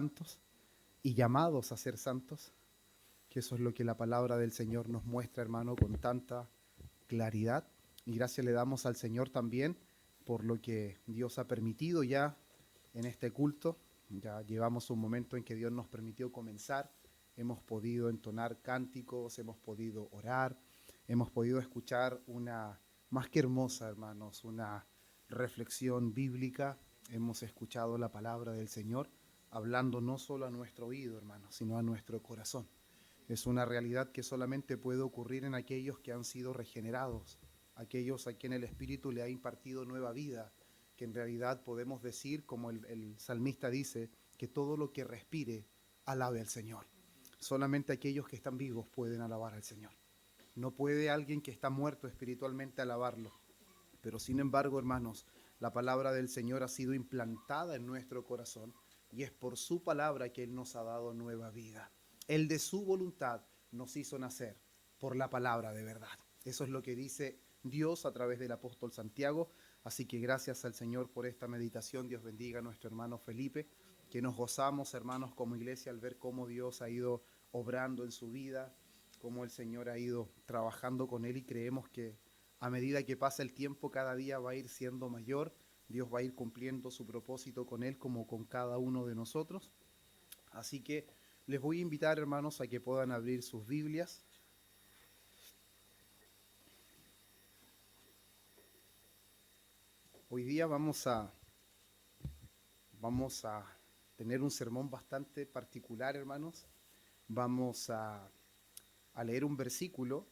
santos y llamados a ser santos, que eso es lo que la palabra del Señor nos muestra, hermano, con tanta claridad. Y gracias le damos al Señor también por lo que Dios ha permitido ya en este culto. Ya llevamos un momento en que Dios nos permitió comenzar, hemos podido entonar cánticos, hemos podido orar, hemos podido escuchar una, más que hermosa, hermanos, una reflexión bíblica. Hemos escuchado la palabra del Señor hablando no solo a nuestro oído, hermanos, sino a nuestro corazón. Es una realidad que solamente puede ocurrir en aquellos que han sido regenerados, aquellos a quien el Espíritu le ha impartido nueva vida, que en realidad podemos decir, como el salmista dice, que todo lo que respire alabe al Señor. Solamente aquellos que están vivos pueden alabar al Señor. No puede alguien que está muerto espiritualmente alabarlo. Pero sin embargo, hermanos, la palabra del Señor ha sido implantada en nuestro corazón y es por su palabra que Él nos ha dado nueva vida. Él de su voluntad nos hizo nacer por la palabra de verdad. Eso es lo que dice Dios a través del apóstol Santiago. Así que gracias al Señor por esta meditación. Dios bendiga a nuestro hermano Felipe, que nos gozamos, hermanos, como iglesia al ver cómo Dios ha ido obrando en su vida, cómo el Señor ha ido trabajando con él, y creemos que a medida que pasa el tiempo cada día va a ir siendo mayor. Dios va a ir cumpliendo su propósito con él como con cada uno de nosotros. Así que les voy a invitar, hermanos, a que puedan abrir sus Biblias. Hoy día vamos a tener un sermón bastante particular, hermanos. Vamos a leer un versículo,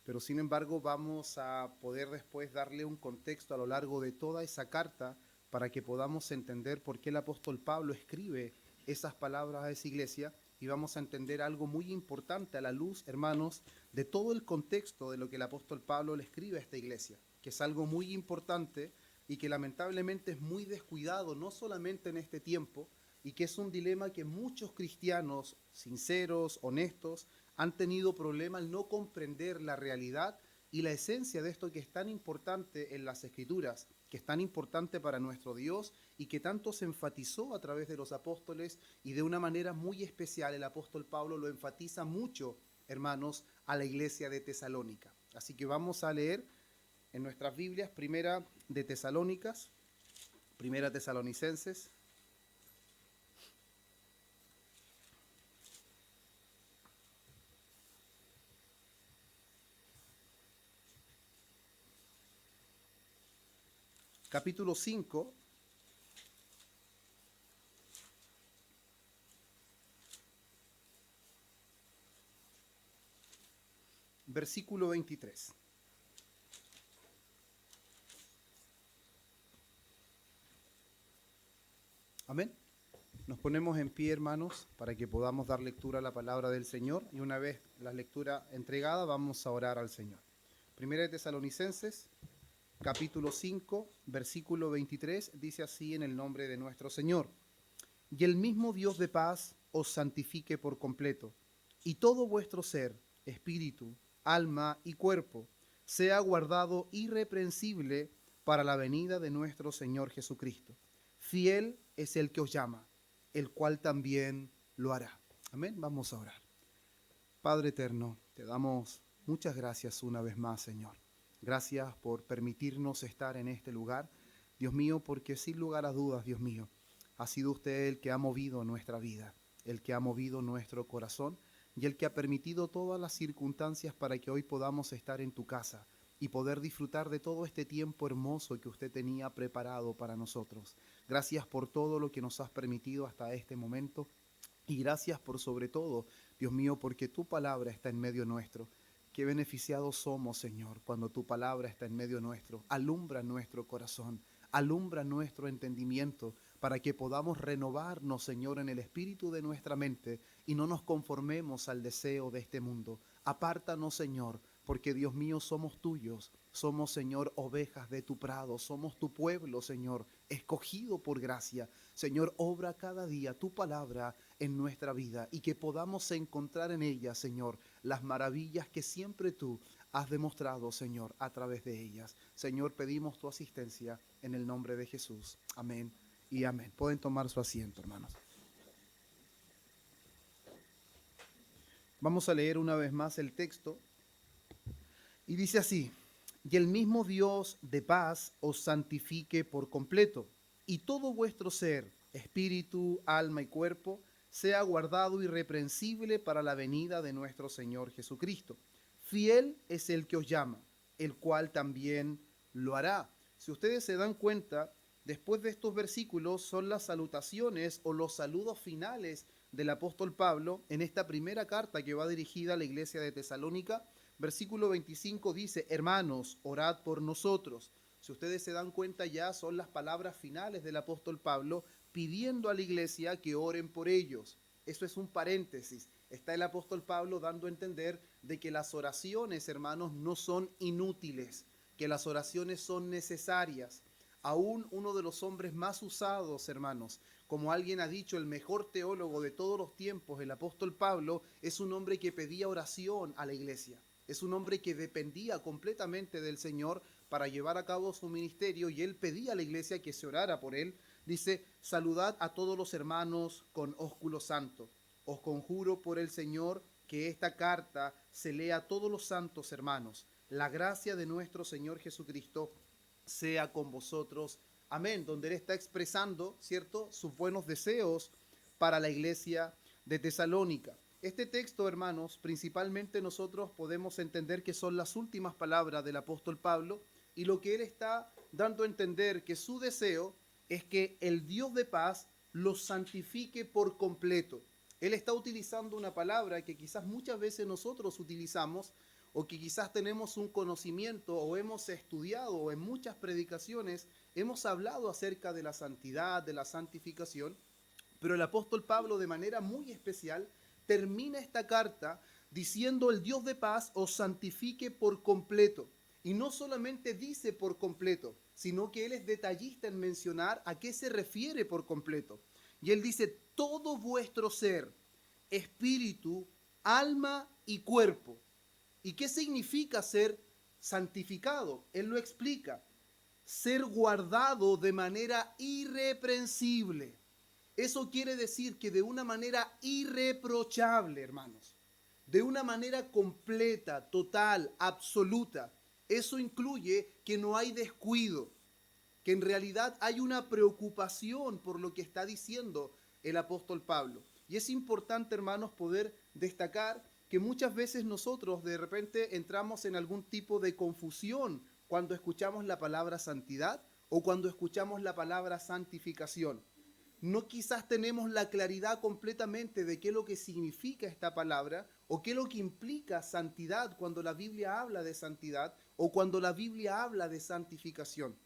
pero sin embargo vamos a poder después darle un contexto a lo largo de toda esa carta para que podamos entender por qué el apóstol Pablo escribe esas palabras a esa iglesia, y vamos a entender algo muy importante a la luz, hermanos, de todo el contexto de lo que el apóstol Pablo le escribe a esta iglesia, que es algo muy importante y que lamentablemente es muy descuidado, no solamente en este tiempo, y que es un dilema que muchos cristianos sinceros, honestos, han tenido problemas al no comprender la realidad y la esencia de esto que es tan importante en las Escrituras, que es tan importante para nuestro Dios y que tanto se enfatizó a través de los apóstoles, y de una manera muy especial el apóstol Pablo lo enfatiza mucho, hermanos, a la iglesia de Tesalónica. Así que vamos a leer en nuestras Biblias Primera de Tesalónicas, Primera Tesalonicenses, capítulo 5, versículo 23. Amén. Nos ponemos en pie, hermanos, para que podamos dar lectura a la palabra del Señor, y una vez la lectura entregada vamos a orar al Señor. Primera de Tesalonicenses, capítulo 5, versículo 23, dice así en el nombre de nuestro Señor: y el mismo Dios de paz os santifique por completo, y todo vuestro ser, espíritu, alma y cuerpo, sea guardado irreprensible para la venida de nuestro Señor Jesucristo. Fiel es el que os llama, el cual también lo hará. Amén. Vamos a orar. Padre eterno, te damos muchas gracias una vez más, Señor. Gracias por permitirnos estar en este lugar, Dios mío, porque sin lugar a dudas, Dios mío, ha sido usted el que ha movido nuestra vida, el que ha movido nuestro corazón y el que ha permitido todas las circunstancias para que hoy podamos estar en tu casa y poder disfrutar de todo este tiempo hermoso que usted tenía preparado para nosotros. Gracias por todo lo que nos has permitido hasta este momento, y gracias por sobre todo, Dios mío, porque tu palabra está en medio nuestro. Qué beneficiados somos, Señor, cuando tu palabra está en medio nuestro. Alumbra nuestro corazón, alumbra nuestro entendimiento, para que podamos renovarnos, Señor, en el espíritu de nuestra mente y no nos conformemos al deseo de este mundo. Apártanos, Señor, porque Dios mío, somos tuyos. Somos, Señor, ovejas de tu prado. Somos tu pueblo, Señor, escogido por gracia. Señor, obra cada día tu palabra en nuestra vida y que podamos encontrar en ella, Señor, las maravillas que siempre tú has demostrado, Señor, a través de ellas. Señor, pedimos tu asistencia en el nombre de Jesús. Amén y amén. Pueden tomar su asiento, hermanos. Vamos a leer una vez más el texto. Y dice así: y el mismo Dios de paz os santifique por completo, y todo vuestro ser, espíritu, alma y cuerpo, sea guardado irreprensible para la venida de nuestro Señor Jesucristo. Fiel es el que os llama, el cual también lo hará. Si ustedes se dan cuenta, después de estos versículos son las salutaciones o los saludos finales del apóstol Pablo en esta primera carta que va dirigida a la iglesia de Tesalónica. Versículo 25 dice: hermanos, orad por nosotros. Si ustedes se dan cuenta, ya son las palabras finales del apóstol Pablo pidiendo a la iglesia que oren por ellos. Eso es un paréntesis. Está el apóstol Pablo dando a entender de que las oraciones, hermanos, no son inútiles, que las oraciones son necesarias. Aún uno de los hombres más usados, hermanos, como alguien ha dicho, el mejor teólogo de todos los tiempos, el apóstol Pablo, es un hombre que pedía oración a la iglesia. Es un hombre que dependía completamente del Señor para llevar a cabo su ministerio, y él pedía a la iglesia que se orara por él. Dice: saludad a todos los hermanos con ósculo santo. Os conjuro por el Señor que esta carta se lea a todos los santos hermanos. La gracia de nuestro Señor Jesucristo sea con vosotros. Amén. Donde él está expresando, ¿cierto?, sus buenos deseos para la iglesia de Tesalónica. Este texto, hermanos, principalmente nosotros podemos entender que son las últimas palabras del apóstol Pablo, y lo que él está dando a entender que su deseo es que el Dios de paz los santifique por completo. Él está utilizando una palabra que quizás muchas veces nosotros utilizamos, o que quizás tenemos un conocimiento o hemos estudiado, o en muchas predicaciones hemos hablado acerca de la santidad, de la santificación, pero el apóstol Pablo de manera muy especial termina esta carta diciendo: el Dios de paz os santifique por completo. Y no solamente dice por completo, sino que él es detallista en mencionar a qué se refiere por completo. Y él dice: todo vuestro ser, espíritu, alma y cuerpo. ¿Y qué significa ser santificado? Él lo explica: ser guardado de manera irreprensible. Eso quiere decir que de una manera irreprochable, hermanos, de una manera completa, total, absoluta. Eso incluye que no hay descuido, que en realidad hay una preocupación por lo que está diciendo el apóstol Pablo. Y es importante, hermanos, poder destacar que muchas veces nosotros de repente entramos en algún tipo de confusión cuando escuchamos la palabra santidad o cuando escuchamos la palabra santificación. No quizás tenemos la claridad completamente de qué es lo que significa esta palabra o qué es lo que implica santidad cuando la Biblia habla de santidad o cuando la Biblia habla de santificación.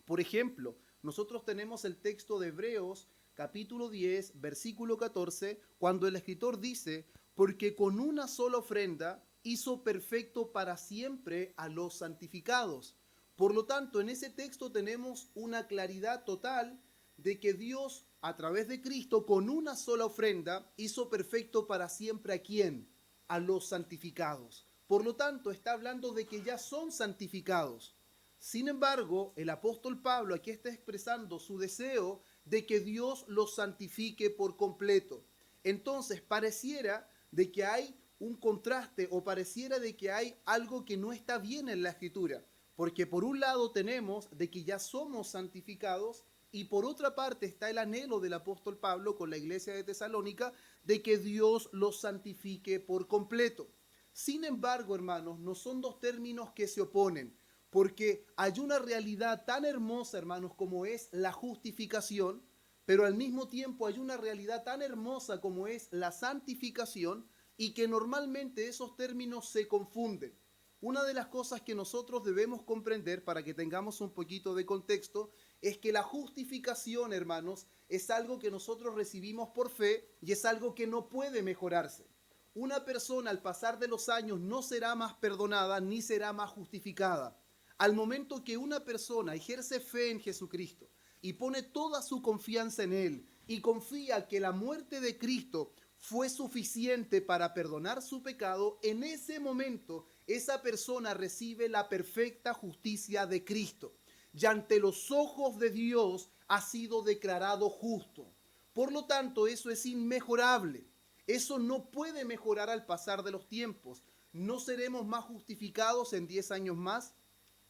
Por ejemplo, nosotros tenemos el texto de Hebreos capítulo 10, versículo 14, cuando el escritor dice: porque con una sola ofrenda hizo perfecto para siempre a los santificados. Por lo tanto, en ese texto tenemos una claridad total de que Dios, a través de Cristo, con una sola ofrenda, hizo perfecto para siempre ¿a quién? A los santificados. Por lo tanto, está hablando de que ya son santificados. Sin embargo, el apóstol Pablo aquí está expresando su deseo de que Dios los santifique por completo. Entonces, pareciera de que hay un contraste, o pareciera de que hay algo que no está bien en la escritura, porque por un lado tenemos de que ya somos santificados, y por otra parte está el anhelo del apóstol Pablo con la iglesia de Tesalónica de que Dios los santifique por completo. Sin embargo, hermanos, no son dos términos que se oponen, porque hay una realidad tan hermosa, hermanos, como es la justificación, pero al mismo tiempo hay una realidad tan hermosa como es la santificación, y que normalmente esos términos se confunden. Una de las cosas que nosotros debemos comprender, para que tengamos un poquito de contexto, es que la justificación, hermanos, es algo que nosotros recibimos por fe y es algo que no puede mejorarse. Una persona al pasar de los años no será más perdonada ni será más justificada. Al momento que una persona ejerce fe en Jesucristo y pone toda su confianza en Él y confía que la muerte de Cristo fue suficiente para perdonar su pecado, en ese momento esa persona recibe la perfecta justicia de Cristo y ante los ojos de Dios ha sido declarado justo. Por lo tanto, eso es inmejorable. Eso no puede mejorar al pasar de los tiempos. No seremos más justificados en 10 años más,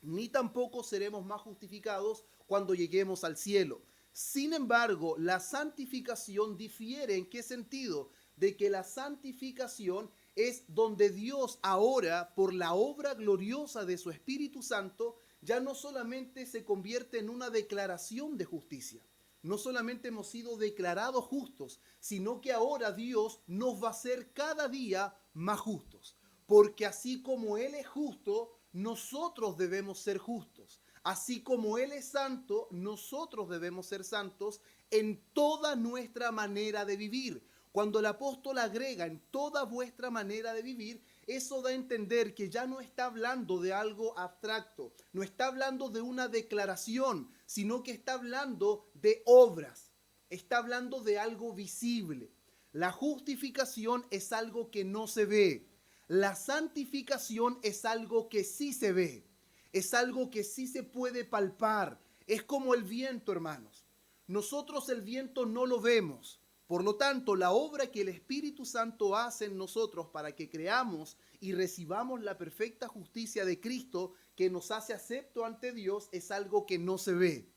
ni tampoco seremos más justificados cuando lleguemos al cielo. Sin embargo, la santificación difiere. ¿En qué sentido? De que la santificación es donde Dios ahora, por la obra gloriosa de su Espíritu Santo, ya no solamente se convierte en una declaración de justicia. No solamente hemos sido declarados justos, sino que ahora Dios nos va a hacer cada día más justos. Porque así como Él es justo, nosotros debemos ser justos. Así como Él es santo, nosotros debemos ser santos en toda nuestra manera de vivir. Cuando el apóstol agrega en toda vuestra manera de vivir, eso da a entender que ya no está hablando de algo abstracto, no está hablando de una declaración, sino que está hablando de obras, está hablando de algo visible. La justificación es algo que no se ve, la santificación es algo que sí se ve, es algo que sí se puede palpar, es como el viento, hermanos. Nosotros el viento no lo vemos. Por lo tanto, la obra que el Espíritu Santo hace en nosotros para que creamos y recibamos la perfecta justicia de Cristo que nos hace acepto ante Dios es algo que no se ve.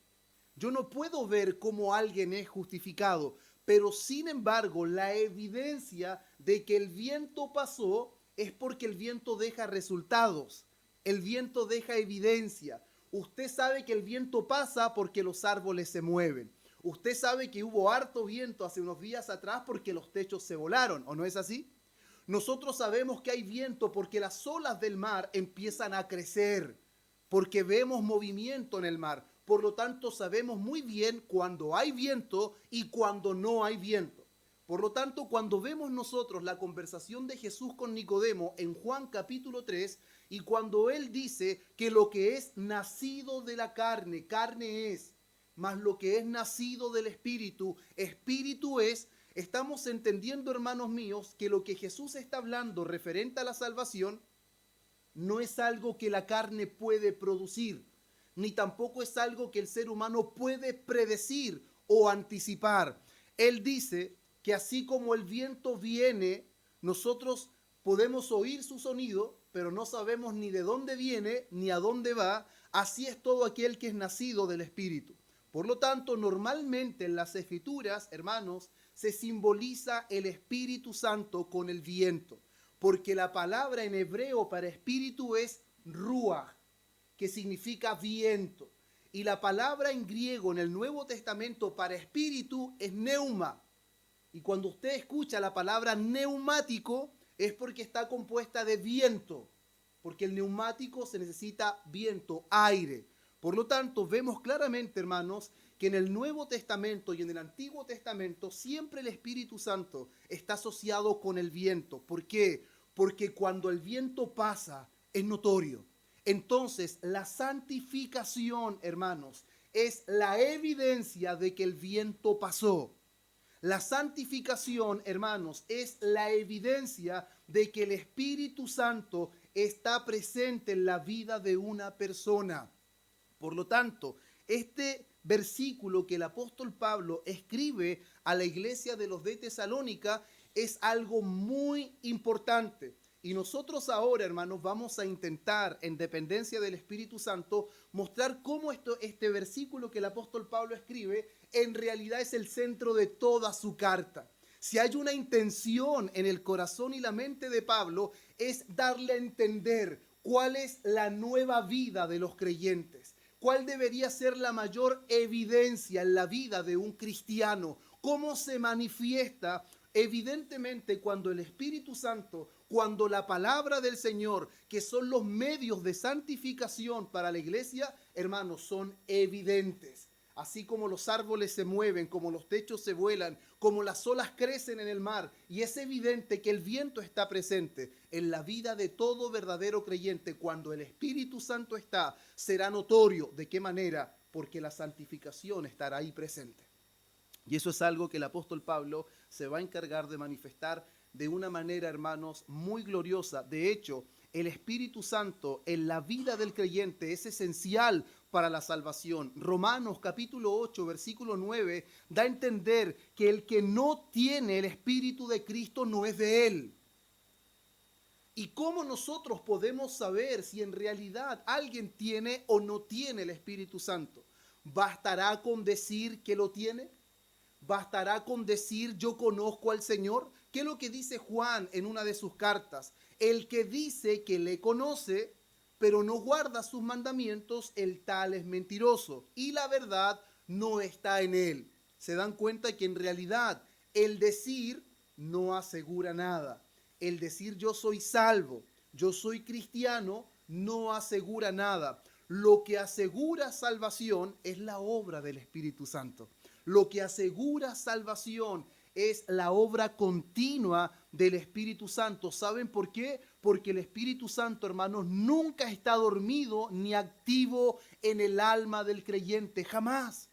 Yo no puedo ver cómo alguien es justificado, pero sin embargo, la evidencia de que el viento pasó es porque el viento deja resultados, el viento deja evidencia. Usted sabe que el viento pasa porque los árboles se mueven. Usted sabe que hubo harto viento hace unos días atrás porque los techos se volaron, ¿o no es así? Nosotros sabemos que hay viento porque las olas del mar empiezan a crecer, porque vemos movimiento en el mar. Por lo tanto, sabemos muy bien cuando hay viento y cuando no hay viento. Por lo tanto, cuando vemos nosotros la conversación de Jesús con Nicodemo en Juan capítulo 3, y cuando él dice que lo que es nacido de la carne, carne es, mas lo que es nacido del Espíritu, Espíritu es, estamos entendiendo, hermanos míos, que lo que Jesús está hablando referente a la salvación no es algo que la carne puede producir, ni tampoco es algo que el ser humano puede predecir o anticipar. Él dice que así como el viento viene, nosotros podemos oír su sonido, pero no sabemos ni de dónde viene ni a dónde va. Así es todo aquel que es nacido del Espíritu. Por lo tanto, normalmente en las Escrituras, hermanos, se simboliza el Espíritu Santo con el viento, porque la palabra en hebreo para espíritu es ruach, que significa viento, y la palabra en griego en el Nuevo Testamento para espíritu es neuma. Y cuando usted escucha la palabra neumático es porque está compuesta de viento, porque el neumático se necesita viento, aire. Por lo tanto, vemos claramente, hermanos, que en el Nuevo Testamento y en el Antiguo Testamento siempre el Espíritu Santo está asociado con el viento. ¿Por qué? Porque cuando el viento pasa es notorio. Entonces, la santificación, hermanos, es la evidencia de que el viento pasó. La santificación, hermanos, es la evidencia de que el Espíritu Santo está presente en la vida de una persona. Por lo tanto, este versículo que el apóstol Pablo escribe a la iglesia de los de Tesalónica es algo muy importante. Y nosotros ahora, hermanos, vamos a intentar, en dependencia del Espíritu Santo, mostrar cómo este versículo que el apóstol Pablo escribe en realidad es el centro de toda su carta. Si hay una intención en el corazón y la mente de Pablo, es darle a entender cuál es la nueva vida de los creyentes. ¿Cuál debería ser la mayor evidencia en la vida de un cristiano? ¿Cómo se manifiesta? Evidentemente, cuando el Espíritu Santo, cuando la palabra del Señor, que son los medios de santificación para la iglesia, hermanos, son evidentes. Así como los árboles se mueven, como los techos se vuelan, como las olas crecen en el mar, y es evidente que el viento está presente en la vida de todo verdadero creyente. Cuando el Espíritu Santo está, será notorio. ¿De qué manera? Porque la santificación estará ahí presente. Y eso es algo que el apóstol Pablo se va a encargar de manifestar de una manera, hermanos, muy gloriosa. De hecho, el Espíritu Santo en la vida del creyente es esencial para la salvación. Romanos capítulo 8, versículo 9, da a entender que el que no tiene el Espíritu de Cristo no es de él. ¿Y cómo nosotros podemos saber si en realidad alguien tiene o no tiene el Espíritu Santo? ¿Bastará con decir que lo tiene? ¿Bastará con decir yo conozco al Señor? ¿Qué es lo que dice Juan en una de sus cartas? El que dice que le conoce, pero no guarda sus mandamientos, el tal es mentiroso y la verdad no está en él. Se dan cuenta que en realidad el decir no asegura nada. El decir yo soy salvo, yo soy cristiano, no asegura nada. Lo que asegura salvación es la obra del Espíritu Santo. Lo que asegura salvación es la obra continua del Espíritu Santo. ¿Saben por qué? Porque el Espíritu Santo, hermanos, nunca está dormido ni activo en el alma del creyente, jamás.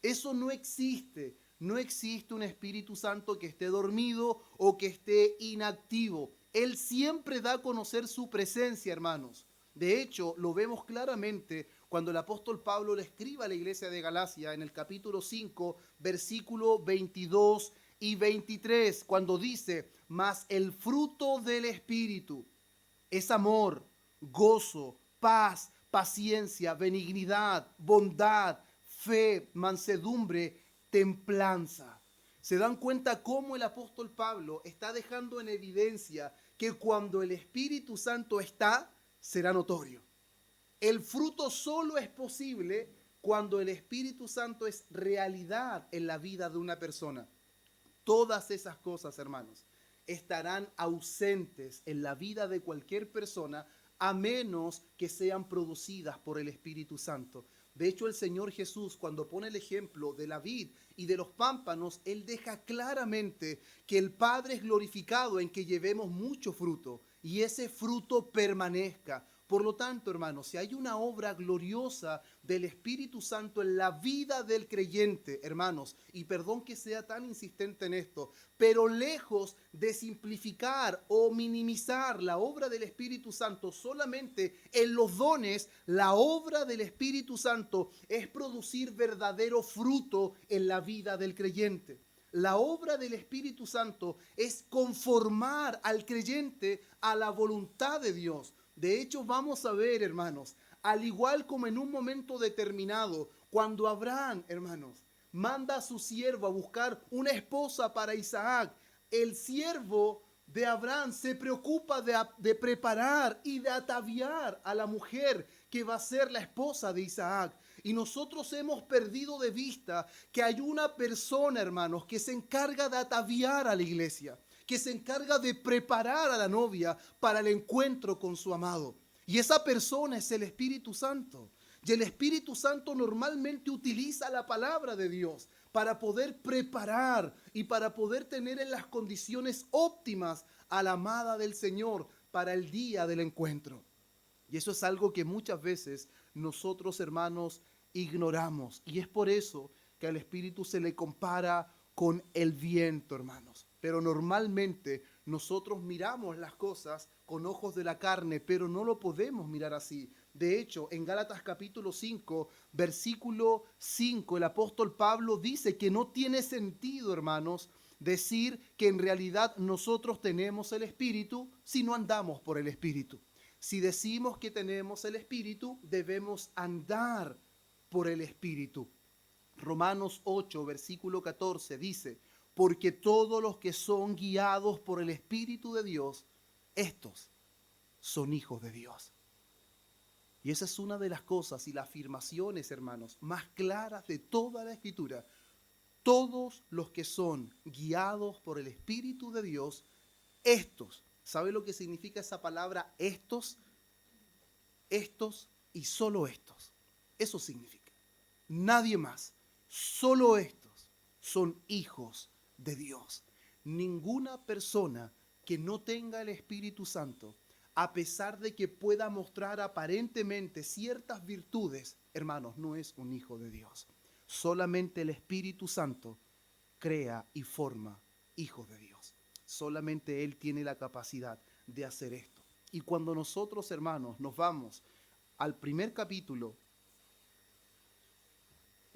Eso no existe. No existe un Espíritu Santo que esté dormido o que esté inactivo. Él siempre da a conocer su presencia, hermanos. De hecho, lo vemos claramente cuando el apóstol Pablo le escribe a la iglesia de Galacia en el capítulo 5, versículo 22 y 23, cuando dice, mas el fruto del Espíritu es amor, gozo, paz, paciencia, benignidad, bondad, fe, mansedumbre, templanza. ¿Se dan cuenta cómo el apóstol Pablo está dejando en evidencia que cuando el Espíritu Santo está, será notorio? El fruto solo es posible cuando el Espíritu Santo es realidad en la vida de una persona. Todas esas cosas, hermanos, estarán ausentes en la vida de cualquier persona a menos que sean producidas por el Espíritu Santo. De hecho, el Señor Jesús, cuando pone el ejemplo de la vid y de los pámpanos, Él deja claramente que el Padre es glorificado en que llevemos mucho fruto y ese fruto permanezca. Por lo tanto, hermanos, si hay una obra gloriosa del Espíritu Santo en la vida del creyente, hermanos, y perdón que sea tan insistente en esto, pero lejos de simplificar o minimizar la obra del Espíritu Santo solamente en los dones, la obra del Espíritu Santo es producir verdadero fruto en la vida del creyente. La obra del Espíritu Santo es conformar al creyente a la voluntad de Dios. De hecho, vamos a ver, hermanos, al igual como en un momento determinado, cuando Abraham, hermanos, manda a su siervo a buscar una esposa para Isaac, el siervo de Abraham se preocupa de preparar y de ataviar a la mujer que va a ser la esposa de Isaac. Y nosotros hemos perdido de vista que hay una persona, hermanos, que se encarga de ataviar a la iglesia, que se encarga de preparar a la novia para el encuentro con su amado. Y esa persona es el Espíritu Santo. Y el Espíritu Santo normalmente utiliza la palabra de Dios para poder preparar y para poder tener en las condiciones óptimas a la amada del Señor para el día del encuentro. Y eso es algo que muchas veces nosotros, hermanos, ignoramos. Y es por eso que al Espíritu se le compara con el viento, hermanos. Pero normalmente nosotros miramos las cosas con ojos de la carne, pero no lo podemos mirar así. De hecho, en Gálatas capítulo 5, versículo 5, el apóstol Pablo dice que no tiene sentido, hermanos, decir que en realidad nosotros tenemos el Espíritu si no andamos por el Espíritu. Si decimos que tenemos el Espíritu, debemos andar por el Espíritu. Romanos 8, versículo 14 dice, porque todos los que son guiados por el Espíritu de Dios, estos son hijos de Dios. Y esa es una de las cosas y las afirmaciones, hermanos, más claras de toda la Escritura. Todos los que son guiados por el Espíritu de Dios, estos, ¿sabe lo que significa esa palabra estos? Estos y solo estos. Eso significa. Nadie más. Solo estos son hijos de Dios. Ninguna persona que no tenga el Espíritu Santo, a pesar de que pueda mostrar aparentemente ciertas virtudes, hermanos, no es un hijo de Dios. Solamente el Espíritu Santo crea y forma hijos de Dios. Solamente Él tiene la capacidad de hacer esto. Y cuando nosotros, hermanos, nos vamos al primer capítulo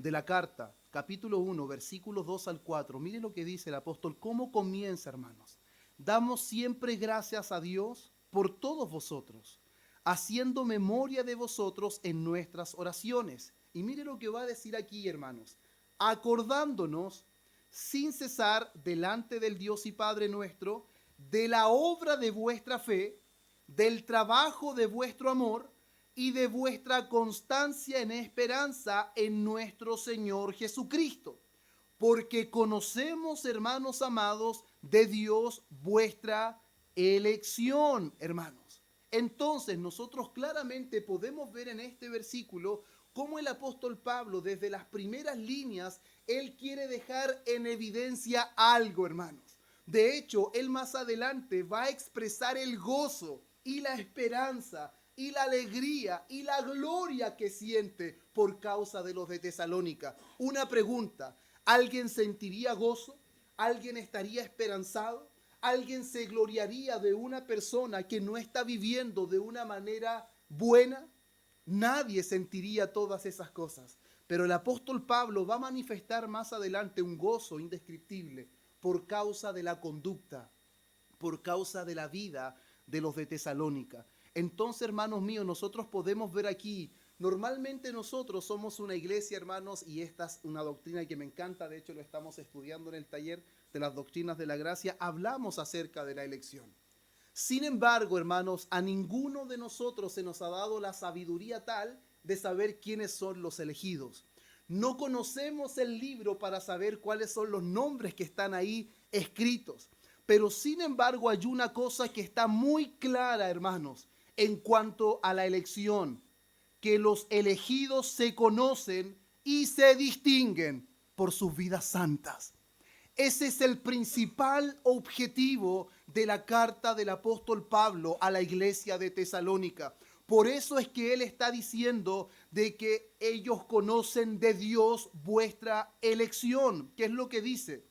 de la carta, capítulo 1, versículos 2 al 4. Mire lo que dice el apóstol, cómo comienza, hermanos. Damos siempre gracias a Dios por todos vosotros, haciendo memoria de vosotros en nuestras oraciones. Y mire lo que va a decir aquí, hermanos, acordándonos sin cesar delante del Dios y Padre nuestro, de la obra de vuestra fe, del trabajo de vuestro amor y de vuestra constancia en esperanza en nuestro Señor Jesucristo. Porque conocemos, hermanos amados, de Dios vuestra elección, hermanos. Entonces nosotros claramente podemos ver en este versículo cómo el apóstol Pablo, desde las primeras líneas, él quiere dejar en evidencia algo, hermanos. De hecho, él más adelante va a expresar el gozo y la esperanza y la alegría y la gloria que siente por causa de los de Tesalónica. Una pregunta, ¿alguien sentiría gozo? ¿Alguien estaría esperanzado? ¿Alguien se gloriaría de una persona que no está viviendo de una manera buena? Nadie sentiría todas esas cosas. Pero el apóstol Pablo va a manifestar más adelante un gozo indescriptible por causa de la conducta, por causa de la vida de los de Tesalónica. Entonces, hermanos míos, nosotros podemos ver aquí, normalmente nosotros somos una iglesia, hermanos, y esta es una doctrina que me encanta, de hecho lo estamos estudiando en el taller de las doctrinas de la gracia, hablamos acerca de la elección. Sin embargo, hermanos, a ninguno de nosotros se nos ha dado la sabiduría tal de saber quiénes son los elegidos. No conocemos el libro para saber cuáles son los nombres que están ahí escritos. Pero sin embargo hay una cosa que está muy clara, hermanos, en cuanto a la elección, que los elegidos se conocen y se distinguen por sus vidas santas. Ese es el principal objetivo de la carta del apóstol Pablo a la iglesia de Tesalónica. Por eso es que él está diciendo de que ellos conocen de Dios vuestra elección. ¿Qué es lo que dice?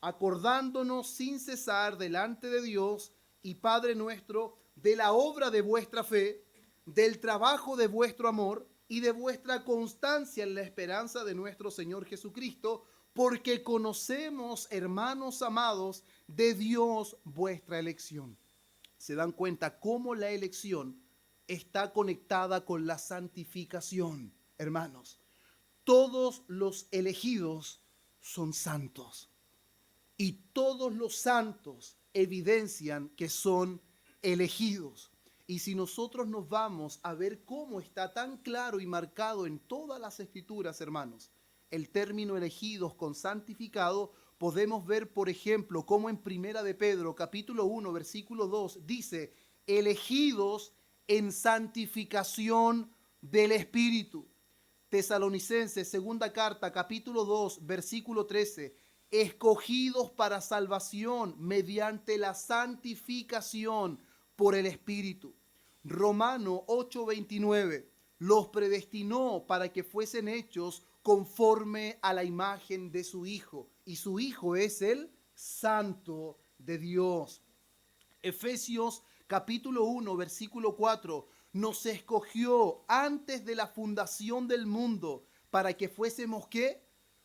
Acordándonos sin cesar delante de Dios y Padre nuestro de la obra de vuestra fe, del trabajo de vuestro amor y de vuestra constancia en la esperanza de nuestro Señor Jesucristo, porque conocemos, hermanos amados, de Dios vuestra elección. ¿Se dan cuenta cómo la elección está conectada con la santificación, hermanos? Todos los elegidos son santos y todos los santos evidencian que son elegidos. Y si nosotros nos vamos a ver cómo está tan claro y marcado en todas las escrituras, hermanos, el término elegidos con santificado, podemos ver, por ejemplo, cómo en Primera de Pedro, capítulo 1, versículo 2, dice, elegidos en santificación del Espíritu. Tesalonicenses, segunda carta, capítulo 2, versículo 13, escogidos para salvación mediante la santificación por el Espíritu. Romano 8:29, los predestinó para que fuesen hechos conforme a la imagen de su Hijo, y su Hijo es el Santo de Dios. Efesios capítulo 1, versículo 4, nos escogió antes de la fundación del mundo para que fuésemos, ¿qué?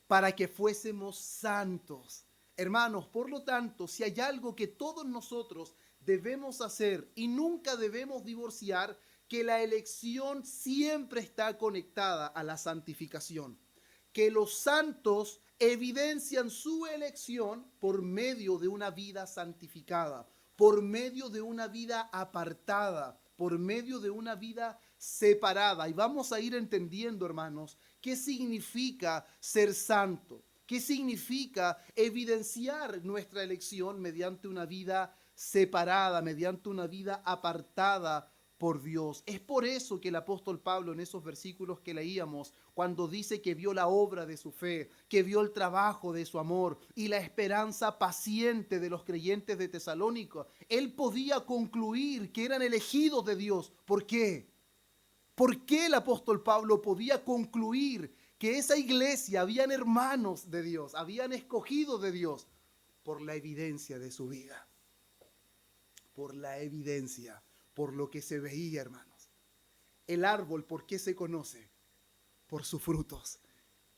Para que fuésemos santos. Hermanos, por lo tanto, si hay algo que todos nosotros debemos hacer y nunca debemos divorciar, que la elección siempre está conectada a la santificación. Que los santos evidencian su elección por medio de una vida santificada, por medio de una vida apartada, por medio de una vida separada. Y vamos a ir entendiendo, hermanos, qué significa ser santo, qué significa evidenciar nuestra elección mediante una vida separada, mediante una vida apartada por Dios. Es por eso que el apóstol Pablo en esos versículos que leíamos, cuando dice que vio la obra de su fe, que vio el trabajo de su amor y la esperanza paciente de los creyentes de Tesalónica, él podía concluir que eran elegidos de Dios. ¿Por qué? ¿Por qué el apóstol Pablo podía concluir que esa iglesia habían hermanos de Dios, habían escogido de Dios? Por la evidencia de su vida, por la evidencia, por lo que se veía, hermanos. El árbol, ¿por qué se conoce? Por sus frutos.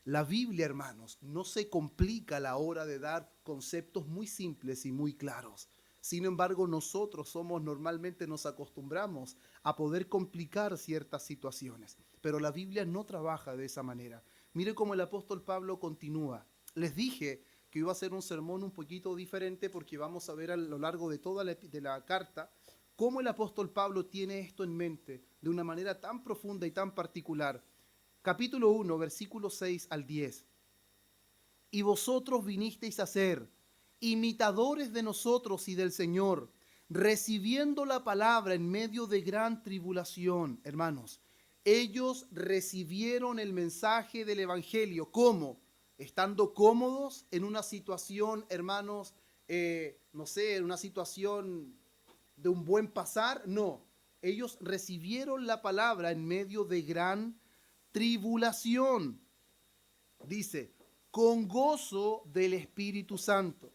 La Biblia, hermanos, no se complica a la hora de dar conceptos muy simples y muy claros. Sin embargo, nosotros normalmente nos acostumbramos a poder complicar ciertas situaciones, pero la Biblia no trabaja de esa manera. Mire cómo el apóstol Pablo continúa. Les dije que iba a ser un sermón un poquito diferente porque vamos a ver a lo largo de toda la carta cómo el apóstol Pablo tiene esto en mente de una manera tan profunda y tan particular. Capítulo 1, versículos 6 al 10. Y vosotros vinisteis a ser imitadores de nosotros y del Señor, recibiendo la palabra en medio de gran tribulación. Hermanos, ellos recibieron el mensaje del Evangelio. ¿Cómo? Estando cómodos en una situación, hermanos, no sé, en una situación de un buen pasar. No, ellos recibieron la palabra en medio de gran tribulación. Dice, con gozo del Espíritu Santo,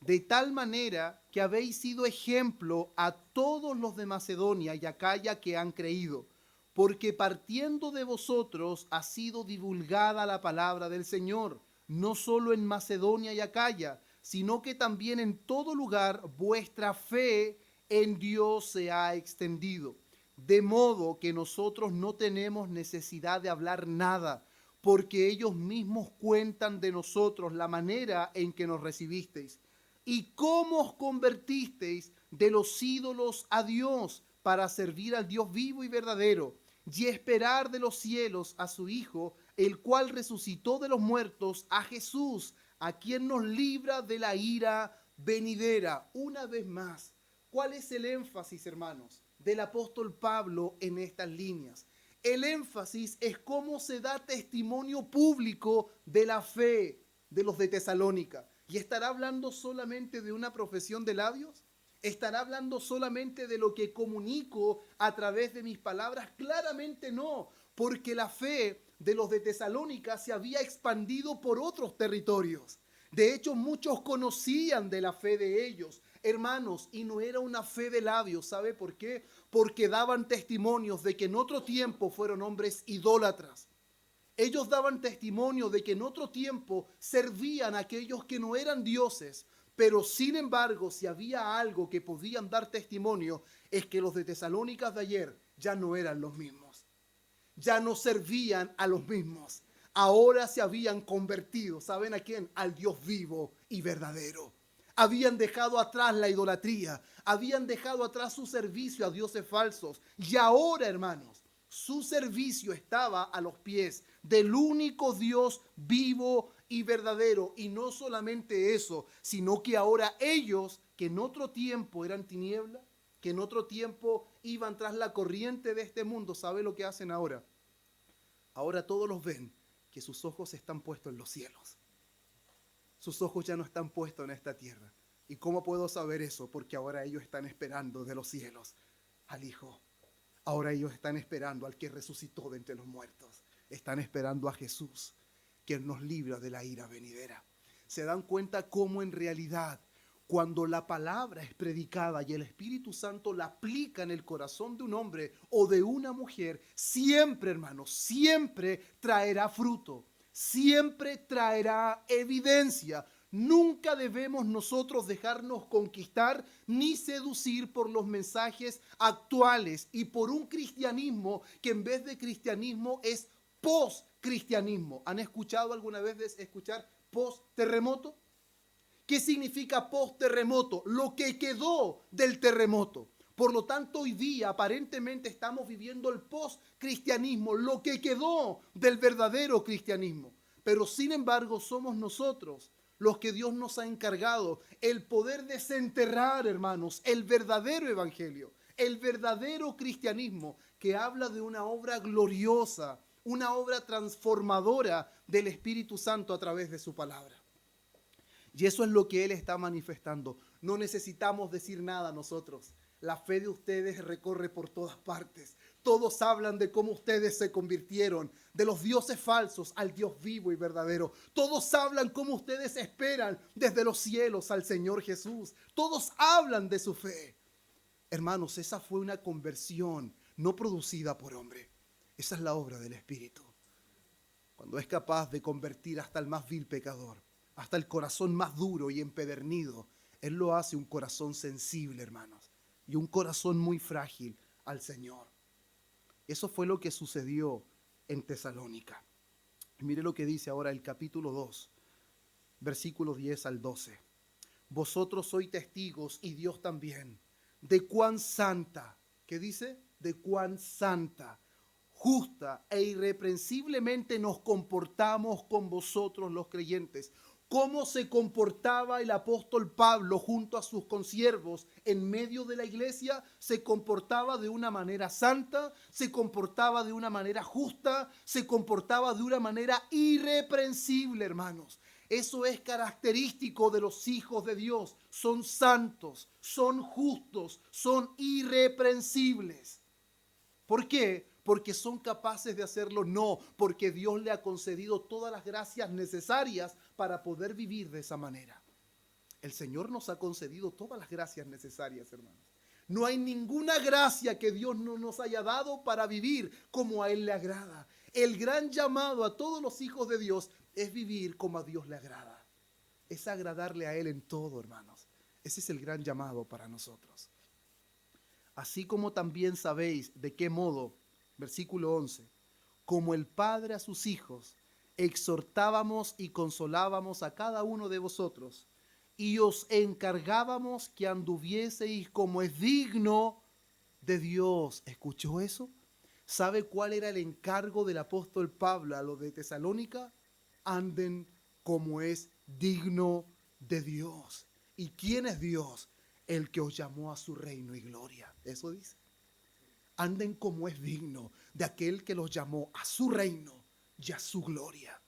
de tal manera que habéis sido ejemplo a todos los de Macedonia y Acaya que han creído, porque partiendo de vosotros ha sido divulgada la palabra del Señor, no solo en Macedonia y Acaya, sino que también en todo lugar vuestra fe en Dios se ha extendido. De modo que nosotros no tenemos necesidad de hablar nada, porque ellos mismos cuentan de nosotros la manera en que nos recibisteis y cómo os convertisteis de los ídolos a Dios para servir al Dios vivo y verdadero y esperar de los cielos a su Hijo, el cual resucitó de los muertos, a Jesús, a quien nos libra de la ira venidera. Una vez más, ¿cuál es el énfasis, hermanos, del apóstol Pablo en estas líneas? El énfasis es cómo se da testimonio público de la fe de los de Tesalónica. ¿Y estará hablando solamente de una profesión de labios? ¿Estará hablando solamente de lo que comunico a través de mis palabras? Claramente no, porque la fe de los de Tesalónica se había expandido por otros territorios. De hecho, muchos conocían de la fe de ellos, hermanos, y no era una fe de labios. ¿Sabe por qué? Porque daban testimonios de que en otro tiempo fueron hombres idólatras. Ellos daban testimonio de que en otro tiempo servían a aquellos que no eran dioses, pero sin embargo, si había algo que podían dar testimonio, es que los de Tesalónica de ayer ya no eran los mismos. Ya no servían a los mismos. Ahora se habían convertido, ¿saben a quién? Al Dios vivo y verdadero. Habían dejado atrás la idolatría, habían dejado atrás su servicio a dioses falsos. Y ahora, hermanos, su servicio estaba a los pies del único Dios vivo y verdadero. Y no solamente eso, sino que ahora ellos, que en otro tiempo eran tinieblas, que en otro tiempo iban tras la corriente de este mundo, ¿sabe lo que hacen ahora? Ahora todos los ven que sus ojos están puestos en los cielos. Sus ojos ya no están puestos en esta tierra. ¿Y cómo puedo saber eso? Porque ahora ellos están esperando de los cielos al Hijo. Ahora ellos están esperando al que resucitó de entre los muertos. Están esperando a Jesús, que nos libra de la ira venidera. ¿Se dan cuenta cómo en realidad, cuando la palabra es predicada y el Espíritu Santo la aplica en el corazón de un hombre o de una mujer, siempre, hermanos, siempre traerá fruto? Siempre traerá evidencia. Nunca debemos nosotros dejarnos conquistar ni seducir por los mensajes actuales y por un cristianismo que en vez de cristianismo es post-cristianismo. ¿Han escuchado alguna vez escuchar post-terremoto? ¿Qué significa post-terremoto? Lo que quedó del terremoto. Por lo tanto, hoy día aparentemente estamos viviendo el post-cristianismo, lo que quedó del verdadero cristianismo. Pero sin embargo, somos nosotros los que Dios nos ha encargado el poder desenterrar, hermanos, el verdadero evangelio, el verdadero cristianismo que habla de una obra gloriosa, una obra transformadora del Espíritu Santo a través de su palabra. Y eso es lo que Él está manifestando. No necesitamos decir nada nosotros. La fe de ustedes recorre por todas partes. Todos hablan de cómo ustedes se convirtieron de los dioses falsos al Dios vivo y verdadero. Todos hablan cómo ustedes esperan desde los cielos al Señor Jesús. Todos hablan de su fe. Hermanos, esa fue una conversión no producida por hombre. Esa es la obra del Espíritu. cuando es capaz de convertir hasta el más vil pecador, hasta el corazón más duro y empedernido, Él lo hace un corazón sensible, hermanos, y un corazón muy frágil al Señor. Eso fue lo que sucedió en Tesalónica. Mire lo que dice ahora el capítulo 2, versículos 10 al 12. Vosotros sois testigos, y Dios también, de cuán santa, ¿qué dice? De cuán santa, justa e irreprensiblemente nos comportamos con vosotros los creyentes. ¿Cómo se comportaba el apóstol Pablo junto a sus consiervos en medio de la iglesia? Se comportaba de una manera santa, se comportaba de una manera justa, se comportaba de una manera irreprensible, hermanos. Eso es característico de los hijos de Dios. Son santos, son justos, son irreprensibles. ¿Por qué? Porque son capaces de hacerlo. No, porque Dios le ha concedido todas las gracias necesarias para poder vivir de esa manera. El Señor nos ha concedido todas las gracias necesarias, hermanos. No hay ninguna gracia que Dios no nos haya dado para vivir como a Él le agrada. El gran llamado a todos los hijos de Dios es vivir como a Dios le agrada. Es agradarle a Él en todo, hermanos. Ese es el gran llamado para nosotros. Así como también sabéis de qué modo, versículo 11, como el Padre a sus hijos, exhortábamos y consolábamos a cada uno de vosotros, y os encargábamos que anduvieseis como es digno de Dios. ¿Escuchó eso? ¿Sabe cuál era el encargo del apóstol Pablo a los de Tesalónica? Anden como es digno de Dios. ¿Y quién es Dios? El que os llamó a su reino y gloria. Eso dice. Anden como es digno de aquel que los llamó a su reino y a su gloria.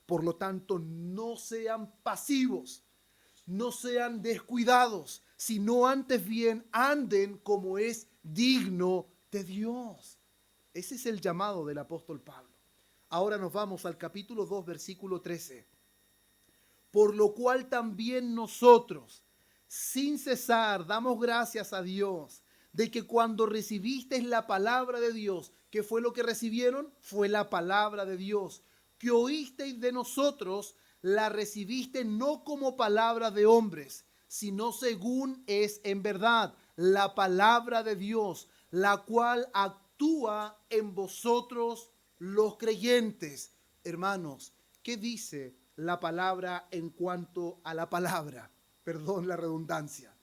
Por lo tanto, no sean pasivos, no sean descuidados, sino antes bien anden como es digno de Dios. Ese es el llamado del apóstol Pablo. Ahora nos vamos al capítulo 2, versículo 13. Por lo cual también nosotros, sin cesar, damos gracias a Dios de que cuando recibisteis la palabra de Dios, ¿qué fue lo que recibieron? Fue la palabra de Dios. Que oísteis de nosotros, la recibiste no como palabra de hombres, sino según es en verdad la palabra de Dios, la cual actúa en vosotros los creyentes. Hermanos, ¿qué dice la palabra en cuanto a la palabra? Perdón la redundancia.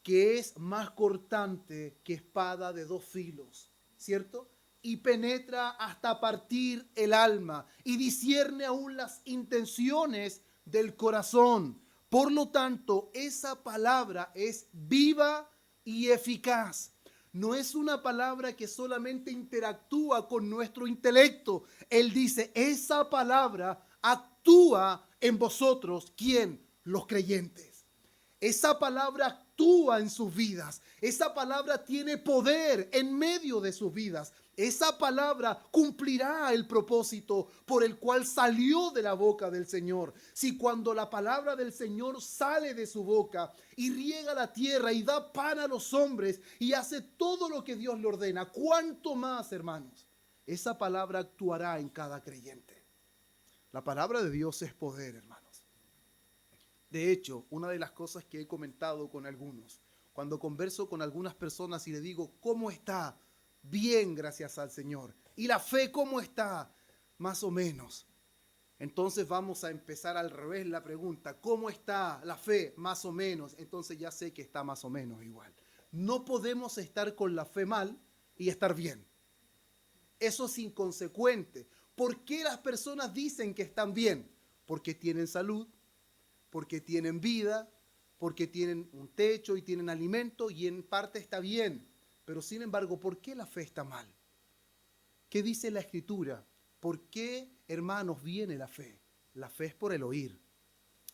Que es más cortante que espada de dos filos, ¿cierto? Y penetra hasta partir el alma y discierne aún las intenciones del corazón. Por lo tanto, esa palabra es viva y eficaz. No es una palabra que solamente interactúa con nuestro intelecto. Él dice, esa palabra actúa en vosotros. ¿Quién? Los creyentes. Esa palabra actúa en sus vidas. Esa palabra tiene poder en medio de sus vidas. Esa palabra cumplirá el propósito por el cual salió de la boca del Señor. Si cuando la palabra del Señor sale de su boca y riega la tierra y da pan a los hombres y hace todo lo que Dios le ordena, ¿cuánto más, hermanos? Esa palabra actuará en cada creyente. La palabra de Dios es poder, hermanos. De hecho, una de las cosas que he comentado con algunos, cuando converso con algunas personas y le digo, ¿cómo está? Bien, gracias al Señor. ¿Y la fe cómo está? Más o menos. Entonces vamos a empezar al revés la pregunta. ¿Cómo está la fe? Más o menos. Entonces ya sé que está más o menos igual. No podemos estar con la fe mal y estar bien. Eso es inconsecuente. ¿Por qué las personas dicen que están bien? Porque tienen salud, porque tienen vida, porque tienen un techo y tienen alimento y en parte está bien. Pero sin embargo, ¿por qué la fe está mal? ¿Qué dice la Escritura? ¿Por qué, hermanos, viene la fe? La fe es por el oír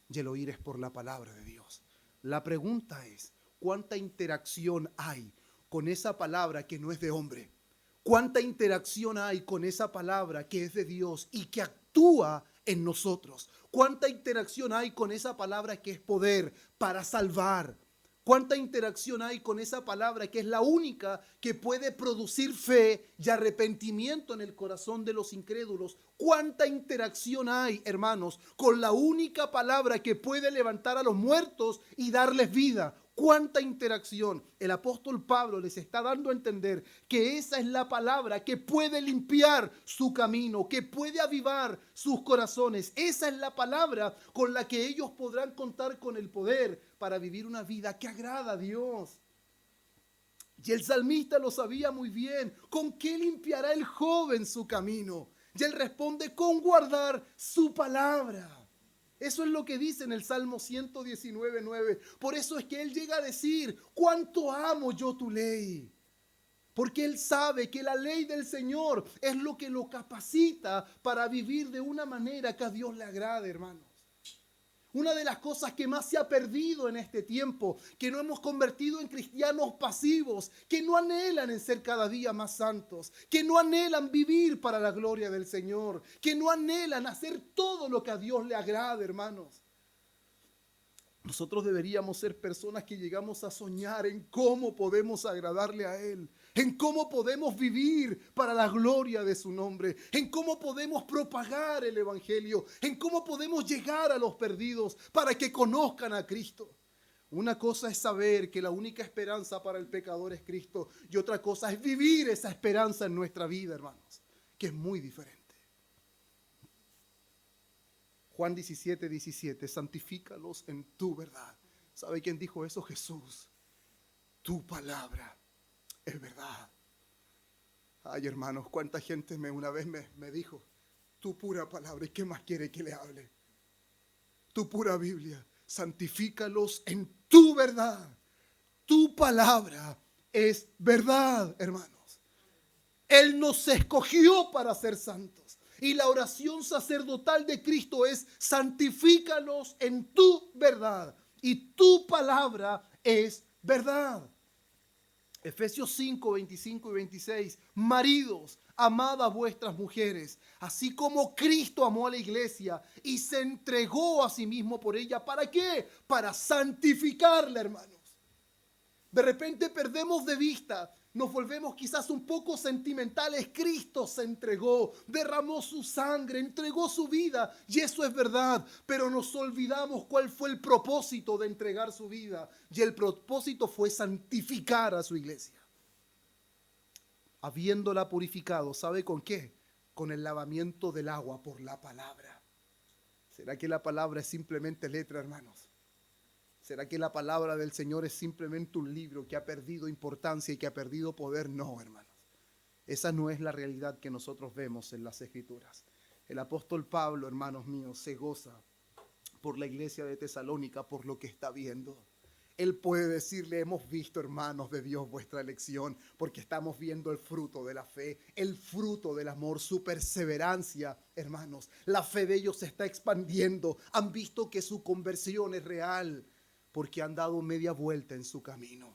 y el oír es por la palabra de Dios. La pregunta es, ¿cuánta interacción hay con esa palabra que no es de hombre? ¿Cuánta interacción hay con esa palabra que es de Dios y que actúa en nosotros? ¿Cuánta interacción hay con esa palabra que es poder para salvar? ¿Cuánta interacción hay con esa palabra que es la única que puede producir fe y arrepentimiento en el corazón de los incrédulos? ¿Cuánta interacción hay, hermanos, con la única palabra que puede levantar a los muertos y darles vida? ¿Cuánta interacción? El apóstol Pablo les está dando a entender que esa es la palabra que puede limpiar su camino, que puede avivar sus corazones. Esa es la palabra con la que ellos podrán contar con el poder para vivir una vida que agrada a Dios. Y el salmista lo sabía muy bien. ¿Con qué limpiará el joven su camino? Y él responde, con guardar su palabra. Eso es lo que dice en el Salmo 119:9. Por eso es que él llega a decir, cuánto amo yo tu ley. Porque él sabe que la ley del Señor es lo que lo capacita para vivir de una manera que a Dios le agrade, hermanos. Una de las cosas que más se ha perdido en este tiempo, que no hemos convertido en cristianos pasivos, que no anhelan en ser cada día más santos, que no anhelan vivir para la gloria del Señor, que no anhelan hacer todo lo que a Dios le agrade, hermanos. Nosotros deberíamos ser personas que llegamos a soñar en cómo podemos agradarle a Él, en cómo podemos vivir para la gloria de su nombre, en cómo podemos propagar el evangelio, en cómo podemos llegar a los perdidos para que conozcan a Cristo. Una cosa es saber que la única esperanza para el pecador es Cristo y otra cosa es vivir esa esperanza en nuestra vida, hermanos, que es muy diferente. Juan 17:17, santifícalos en tu verdad. ¿Sabe quién dijo eso? Jesús. Tu palabra es verdad. Ay, hermanos, cuánta gente una vez me dijo, tu pura palabra, ¿y qué más quiere que le hable? Tu pura Biblia, santifícalos en tu verdad. Tu palabra es verdad, hermanos. Él nos escogió para ser santos. Y la oración sacerdotal de Cristo es santifícalos en tu verdad. Y tu palabra es verdad. Efesios 5, 25 y 26. Maridos, amad a vuestras mujeres, así como Cristo amó a la iglesia y se entregó a sí mismo por ella. ¿Para qué? Para santificarla, hermanos. De repente perdemos de vista, nos volvemos quizás un poco sentimentales. Cristo se entregó, derramó su sangre, entregó su vida, y eso es verdad, pero nos olvidamos cuál fue el propósito de entregar su vida, y el propósito fue santificar a su iglesia, habiéndola purificado. ¿Sabe con qué? Con el lavamiento del agua por la palabra. ¿Será que la palabra es simplemente letra, hermanos? ¿Será que la palabra del Señor es simplemente un libro que ha perdido importancia y que ha perdido poder? No, hermanos. Esa no es la realidad que nosotros vemos en las Escrituras. El apóstol Pablo, hermanos míos, se goza por la iglesia de Tesalónica, por lo que está viendo. Él puede decirle, hemos visto, hermanos de Dios, vuestra elección, porque estamos viendo el fruto de la fe, el fruto del amor, su perseverancia, hermanos. La fe de ellos se está expandiendo. Han visto que su conversión es real, porque han dado media vuelta en su camino.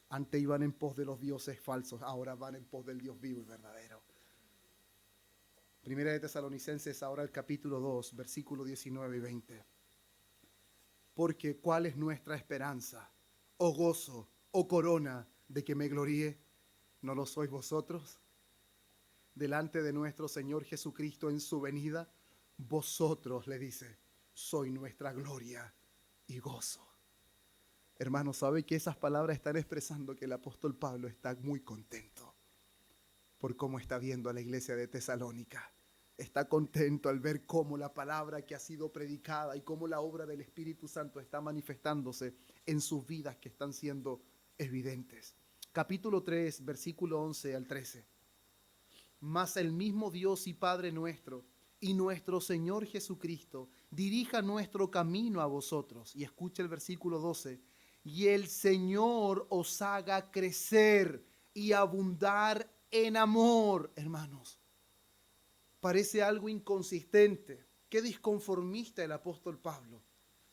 Antes iban en pos de los dioses falsos, ahora van en pos del Dios vivo y verdadero. Primera de Tesalonicenses, ahora el capítulo 2, versículo 19 y 20. Porque ¿cuál es nuestra esperanza, o gozo, o corona de que me gloríe? ¿No lo sois vosotros? Delante de nuestro Señor Jesucristo en su venida, vosotros, le dice, sois nuestra gloria y gozo. Hermanos, ¿sabe que esas palabras están expresando que el apóstol Pablo está muy contento por cómo está viendo a la iglesia de Tesalónica? Está contento al ver cómo la palabra que ha sido predicada y cómo la obra del Espíritu Santo está manifestándose en sus vidas, que están siendo evidentes. Capítulo 3, versículo 11 al 13. Mas el mismo Dios y Padre nuestro y nuestro Señor Jesucristo dirija nuestro camino a vosotros. Y escucha el versículo 12. Y el Señor os haga crecer y abundar en amor, hermanos. Parece algo inconsistente. Qué disconformista el apóstol Pablo.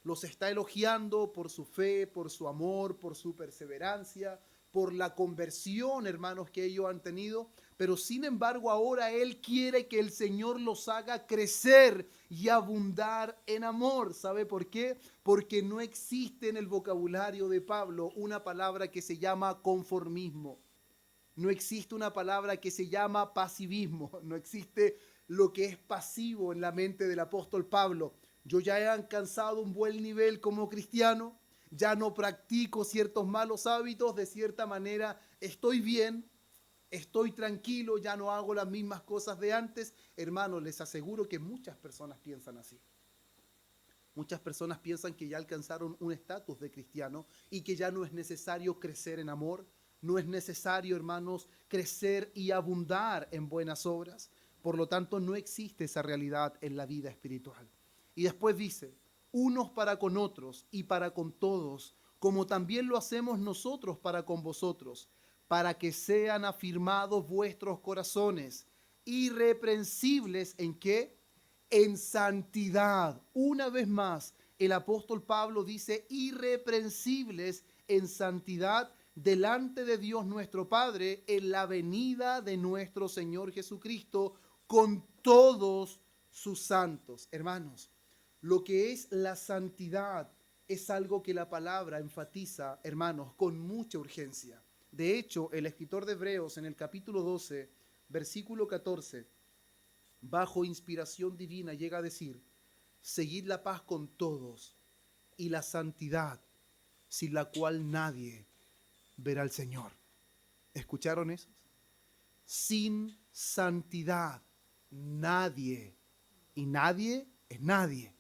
Los está elogiando por su fe, por su amor, por su perseverancia, por la conversión, hermanos, que ellos han tenido, pero sin embargo ahora Él quiere que el Señor los haga crecer y abundar en amor. ¿Sabe por qué? Porque no existe en el vocabulario de Pablo una palabra que se llama conformismo. No existe una palabra que se llama pasivismo. No existe lo que es pasivo en la mente del apóstol Pablo. Yo ya he alcanzado un buen nivel como cristiano, ya no practico ciertos malos hábitos, de cierta manera estoy bien, estoy tranquilo, ya no hago las mismas cosas de antes. Hermanos, les aseguro que muchas personas piensan así. Muchas personas piensan que ya alcanzaron un estatus de cristiano y que ya no es necesario crecer en amor, no es necesario, hermanos, crecer y abundar en buenas obras. Por lo tanto, no existe esa realidad en la vida espiritual. Y después dice, unos para con otros y para con todos, como también lo hacemos nosotros para con vosotros, para que sean afirmados vuestros corazones, irreprensibles ¿en qué? En santidad. Una vez más, el apóstol Pablo dice irreprensibles en santidad delante de Dios nuestro Padre en la venida de nuestro Señor Jesucristo con todos sus santos. Hermanos, lo que es la santidad es algo que la palabra enfatiza, hermanos, con mucha urgencia. De hecho, el escritor de Hebreos en el capítulo 12, versículo 14, bajo inspiración divina llega a decir, seguid la paz con todos y la santidad, sin la cual nadie verá al Señor. ¿Escucharon eso? Sin santidad, nadie, y nadie es nadie,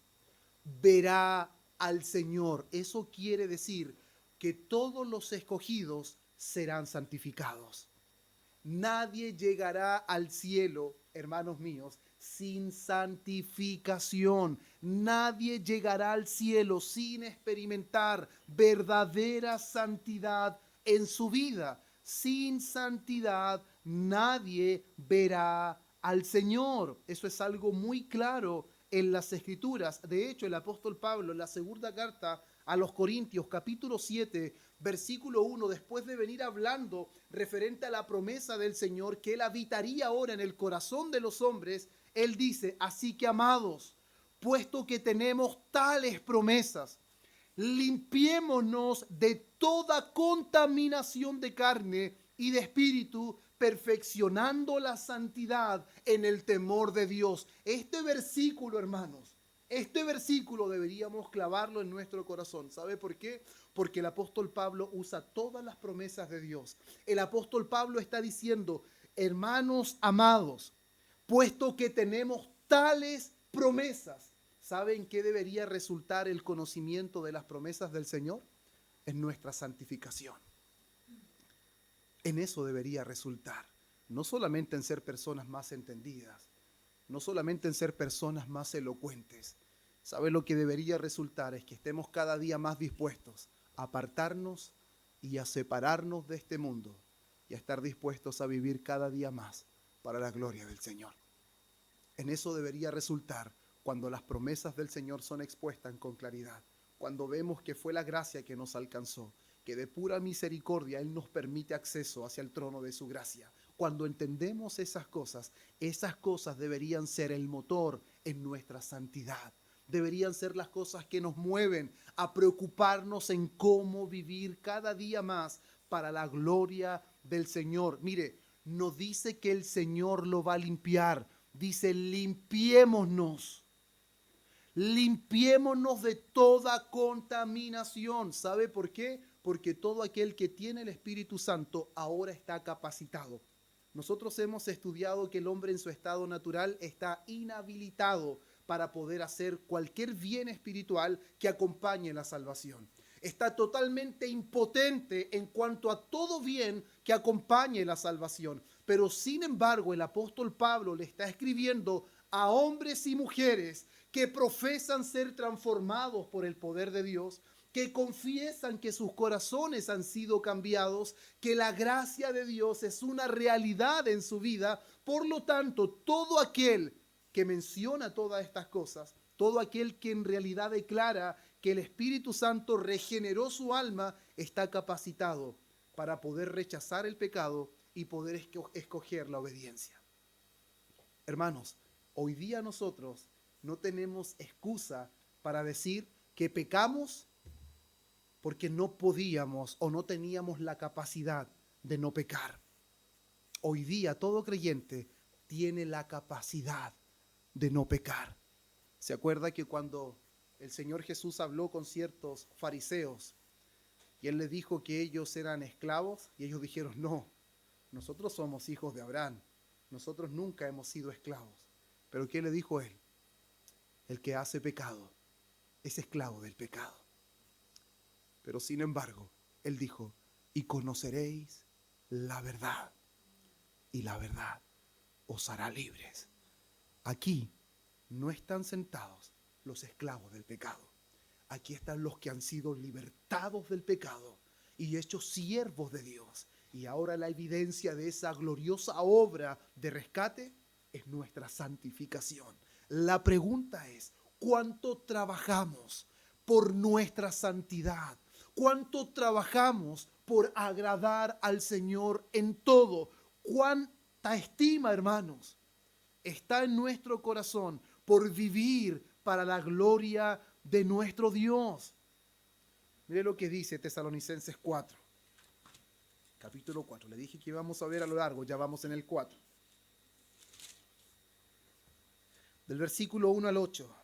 verá al Señor. Eso quiere decir que todos los escogidos serán santificados. Nadie llegará al cielo, hermanos míos, sin santificación. Nadie llegará al cielo sin experimentar verdadera santidad en su vida. Sin santidad nadie verá al Señor. Eso es algo muy claro en las Escrituras. De hecho, el apóstol Pablo en la segunda carta a los Corintios, capítulo 7, versículo 1, después de venir hablando referente a la promesa del Señor, que Él habitaría ahora en el corazón de los hombres, Él dice, así que amados, puesto que tenemos tales promesas, limpiémonos de toda contaminación de carne y de espíritu, perfeccionando la santidad en el temor de Dios. Este versículo, hermanos, este versículo deberíamos clavarlo en nuestro corazón. ¿Sabe por qué? Porque el apóstol Pablo usa todas las promesas de Dios. El apóstol Pablo está diciendo, hermanos amados, puesto que tenemos tales promesas, ¿saben qué debería resultar el conocimiento de las promesas del Señor? En nuestra santificación. En eso debería resultar. No solamente en ser personas más entendidas, no solamente en ser personas más elocuentes. ¿Sabe lo que debería resultar? Es que estemos cada día más dispuestos a apartarnos y a separarnos de este mundo y a estar dispuestos a vivir cada día más para la gloria del Señor. En eso debería resultar cuando las promesas del Señor son expuestas con claridad, cuando vemos que fue la gracia que nos alcanzó, que de pura misericordia Él nos permite acceso hacia el trono de su gracia. Cuando entendemos esas cosas deberían ser el motor en nuestra santidad. Deberían ser las cosas que nos mueven a preocuparnos en cómo vivir cada día más para la gloria del Señor. Mire, no dice que el Señor lo va a limpiar, dice limpiémonos. Limpiémonos de toda contaminación. ¿Sabe por qué? Porque todo aquel que tiene el Espíritu Santo ahora está capacitado. Nosotros hemos estudiado que el hombre en su estado natural está inhabilitado para poder hacer cualquier bien espiritual que acompañe la salvación. Está totalmente impotente en cuanto a todo bien que acompañe la salvación. Pero sin embargo, el apóstol Pablo le está escribiendo a hombres y mujeres que profesan ser transformados por el poder de Dios, que confiesan que sus corazones han sido cambiados, que la gracia de Dios es una realidad en su vida. Por lo tanto, todo aquel que menciona todas estas cosas, todo aquel que en realidad declara que el Espíritu Santo regeneró su alma, está capacitado para poder rechazar el pecado y poder escoger la obediencia. Hermanos, hoy día nosotros no tenemos excusa para decir que pecamos porque no podíamos o no teníamos la capacidad de no pecar. Hoy día todo creyente tiene la capacidad de no pecar. ¿Se acuerda que cuando el Señor Jesús habló con ciertos fariseos y Él les dijo que ellos eran esclavos? Y ellos dijeron, no, nosotros somos hijos de Abraham, nosotros nunca hemos sido esclavos. ¿Pero qué le dijo Él? El que hace pecado es esclavo del pecado. Pero sin embargo, Él dijo, y conoceréis la verdad, y la verdad os hará libres. Aquí no están sentados los esclavos del pecado. Aquí están los que han sido libertados del pecado y hechos siervos de Dios. Y ahora la evidencia de esa gloriosa obra de rescate es nuestra santificación. La pregunta es, ¿cuánto trabajamos por nuestra santidad? ¿Cuánto trabajamos por agradar al Señor en todo? ¿Cuánta estima, hermanos, está en nuestro corazón por vivir para la gloria de nuestro Dios? Mire lo que dice Tesalonicenses 4, capítulo 4. Le dije que íbamos a ver a lo largo, ya vamos en el 4. Del versículo 1 al 8.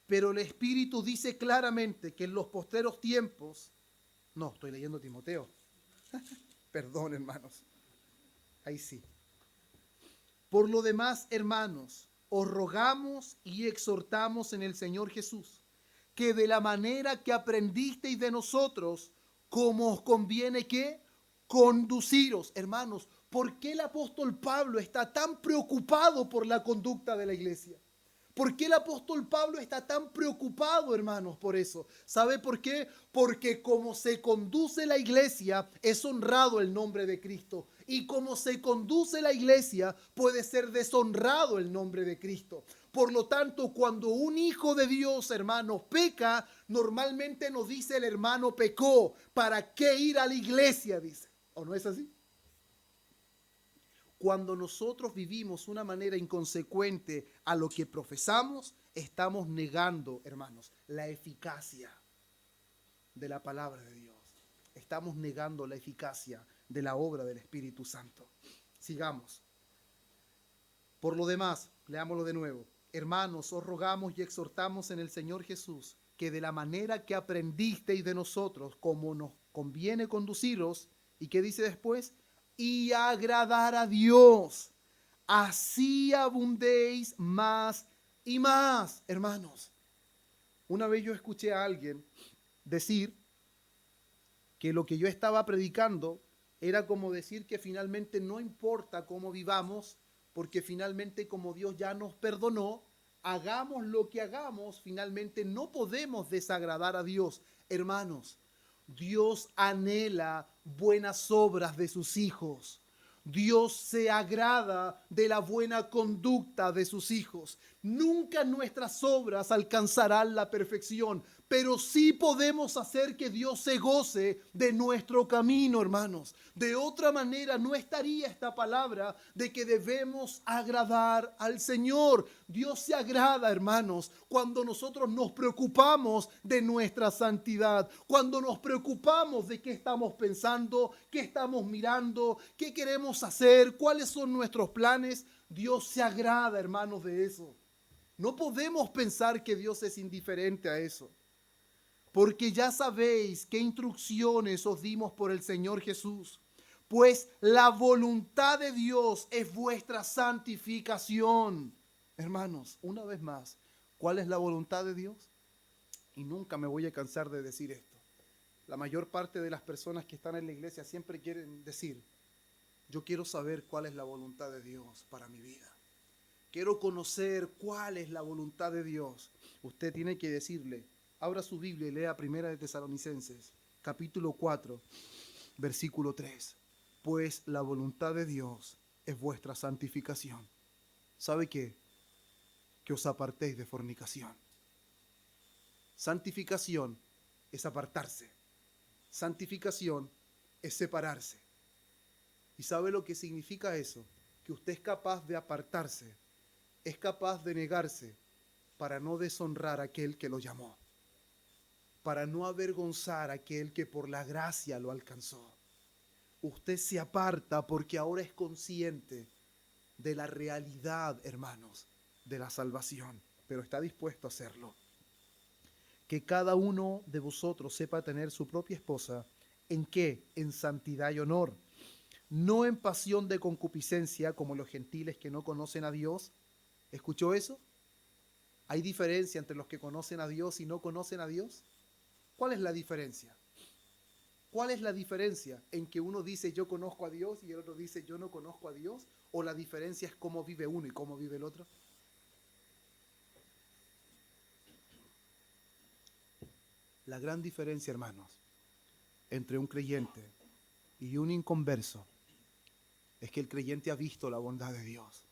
Pero el Espíritu dice claramente que en los postreros tiempos... No, estoy leyendo Timoteo. Perdón, hermanos. Ahí sí. Por lo demás, hermanos, os rogamos y exhortamos en el Señor Jesús, que de la manera que aprendisteis de nosotros, como os conviene que conduciros. Hermanos, ¿por qué el apóstol Pablo está tan preocupado por la conducta de la iglesia? ¿Por qué el apóstol Pablo está tan preocupado, hermanos, por eso? ¿Sabe por qué? Porque como se conduce la iglesia, es honrado el nombre de Cristo. Y como se conduce la iglesia, puede ser deshonrado el nombre de Cristo. Por lo tanto, cuando un hijo de Dios, hermanos, peca, normalmente nos dice el hermano pecó. ¿Para qué ir a la iglesia? Dice. ¿O no es así? Cuando nosotros vivimos una manera inconsecuente a lo que profesamos, estamos negando, hermanos, la eficacia de la palabra de Dios. Estamos negando la eficacia de la obra del Espíritu Santo. Sigamos. Por lo demás, leámoslo de nuevo. Hermanos, os rogamos y exhortamos en el Señor Jesús que de la manera que aprendisteis de nosotros, como nos conviene conduciros, ¿y qué dice después? Y agradar a Dios, así abundéis más y más, hermanos. Una vez yo escuché a alguien decir que lo que yo estaba predicando era como decir que finalmente no importa cómo vivamos, porque finalmente como Dios ya nos perdonó, hagamos lo que hagamos, finalmente no podemos desagradar a Dios. Hermanos, Dios anhela buenas obras de sus hijos. Dios se agrada de la buena conducta de sus hijos. Nunca nuestras obras alcanzarán la perfección, pero sí podemos hacer que Dios se goce de nuestro camino, hermanos. De otra manera no estaría esta palabra de que debemos agradar al Señor. Dios se agrada, hermanos, cuando nosotros nos preocupamos de nuestra santidad, cuando nos preocupamos de qué estamos pensando, qué estamos mirando, qué queremos hacer, cuáles son nuestros planes. Dios se agrada, hermanos, de eso. No podemos pensar que Dios es indiferente a eso, porque ya sabéis qué instrucciones os dimos por el Señor Jesús. Pues la voluntad de Dios es vuestra santificación. Hermanos, una vez más, ¿cuál es la voluntad de Dios? Y nunca me voy a cansar de decir esto. La mayor parte de las personas que están en la iglesia siempre quieren decir, yo quiero saber cuál es la voluntad de Dios para mi vida. Quiero conocer cuál es la voluntad de Dios. Usted tiene que decirle, abra su Biblia y lea 1 de Tesalonicenses, capítulo 4, versículo 3. Pues la voluntad de Dios es vuestra santificación. ¿Sabe qué? Que os apartéis de fornicación. Santificación es apartarse. Santificación es separarse. ¿Y sabe lo que significa eso? Que usted es capaz de apartarse, es capaz de negarse para no deshonrar a aquel que lo llamó, para no avergonzar a aquel que por la gracia lo alcanzó. Usted se aparta porque ahora es consciente de la realidad, hermanos, de la salvación, pero está dispuesto a hacerlo. Que cada uno de vosotros sepa tener su propia esposa, ¿en qué? En santidad y honor, no en pasión de concupiscencia como los gentiles que no conocen a Dios. ¿Escuchó eso? ¿Hay diferencia entre los que conocen a Dios y no conocen a Dios? ¿Cuál es la diferencia? ¿Cuál es la diferencia en que uno dice yo conozco a Dios y el otro dice yo no conozco a Dios? ¿O la diferencia es cómo vive uno y cómo vive el otro? La gran diferencia, hermanos, entre un creyente y un inconverso es que el creyente ha visto la bondad de Dios.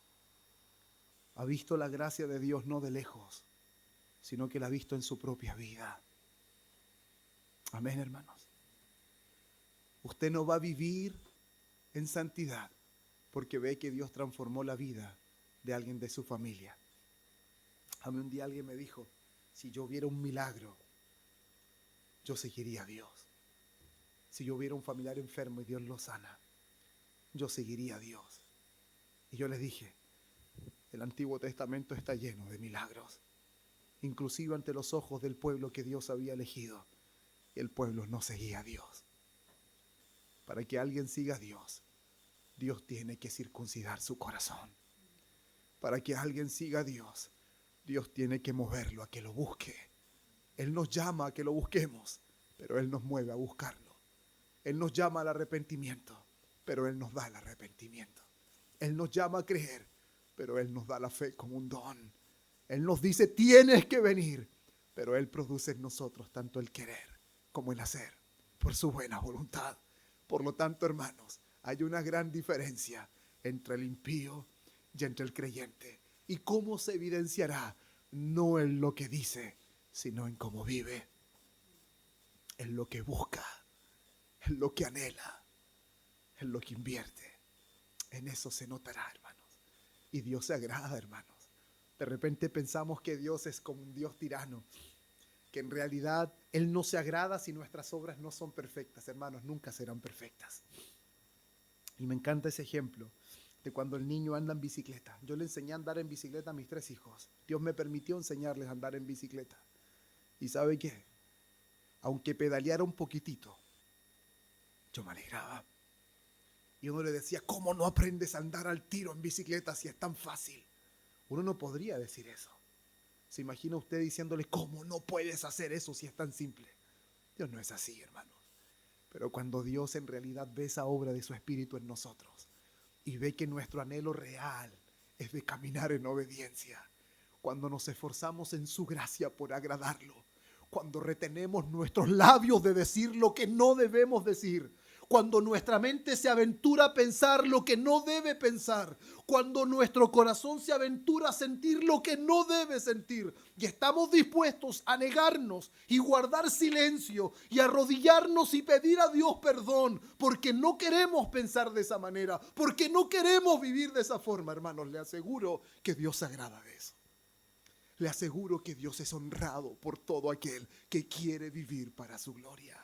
Ha visto la gracia de Dios no de lejos, sino que la ha visto en su propia vida. Amén, hermanos. Usted no va a vivir en santidad porque ve que Dios transformó la vida de alguien de su familia. A mí un día alguien me dijo, si yo viera un milagro, yo seguiría a Dios. Si yo viera un familiar enfermo y Dios lo sana, yo seguiría a Dios. Y yo les dije, el Antiguo Testamento está lleno de milagros, inclusive ante los ojos del pueblo que Dios había elegido. El pueblo no seguía a Dios. Para que alguien siga a Dios, Dios tiene que circuncidar su corazón. Para que alguien siga a Dios, Dios tiene que moverlo a que lo busque. Él nos llama a que lo busquemos, pero Él nos mueve a buscarlo. Él nos llama al arrepentimiento, pero Él nos da el arrepentimiento. Él nos llama a creer, pero Él nos da la fe como un don. Él nos dice, tienes que venir, pero Él produce en nosotros tanto el querer como el hacer, por su buena voluntad. Por lo tanto, hermanos, hay una gran diferencia entre el impío y entre el creyente. ¿Y cómo se evidenciará? No en lo que dice, sino en cómo vive, en lo que busca, en lo que anhela, en lo que invierte. En eso se notará, hermanos. Y Dios se agrada, hermanos. De repente pensamos que Dios es como un Dios tirano, que en realidad Él no se agrada si nuestras obras no son perfectas. Hermanos, nunca serán perfectas. Y me encanta ese ejemplo de cuando el niño anda en bicicleta. Yo le enseñé a andar en bicicleta a mis 3 hijos. Dios me permitió enseñarles a andar en bicicleta. ¿Y sabe qué? Aunque pedaleara un poquitito, yo me alegraba. Y uno le decía, ¿cómo no aprendes a andar al tiro en bicicleta si es tan fácil? Uno no podría decir eso. ¿Se imagina usted diciéndole, cómo no puedes hacer eso si es tan simple? Dios no es así, hermanos. Pero cuando Dios en realidad ve esa obra de su Espíritu en nosotros y ve que nuestro anhelo real es de caminar en obediencia, cuando nos esforzamos en su gracia por agradarlo, cuando retenemos nuestros labios de decir lo que no debemos decir, cuando nuestra mente se aventura a pensar lo que no debe pensar, cuando nuestro corazón se aventura a sentir lo que no debe sentir, y estamos dispuestos a negarnos y guardar silencio y arrodillarnos y pedir a Dios perdón, porque no queremos pensar de esa manera, porque no queremos vivir de esa forma, hermanos, le aseguro que Dios se agrada de eso. Le aseguro que Dios es honrado por todo aquel que quiere vivir para su gloria.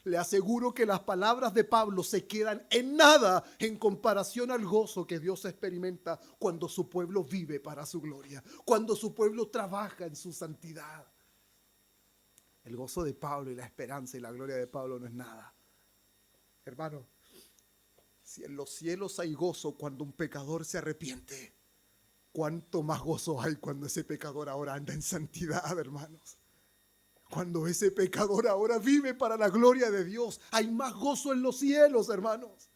Le aseguro que las palabras de Pablo se quedan en nada en comparación al gozo que Dios experimenta cuando su pueblo vive para su gloria, cuando su pueblo trabaja en su santidad. El gozo de Pablo y la esperanza y la gloria de Pablo no es nada. Hermano, si en los cielos hay gozo cuando un pecador se arrepiente, ¿cuánto más gozo hay cuando ese pecador ahora anda en santidad, hermanos? Cuando ese pecador ahora vive para la gloria de Dios, hay más gozo en los cielos, hermanos.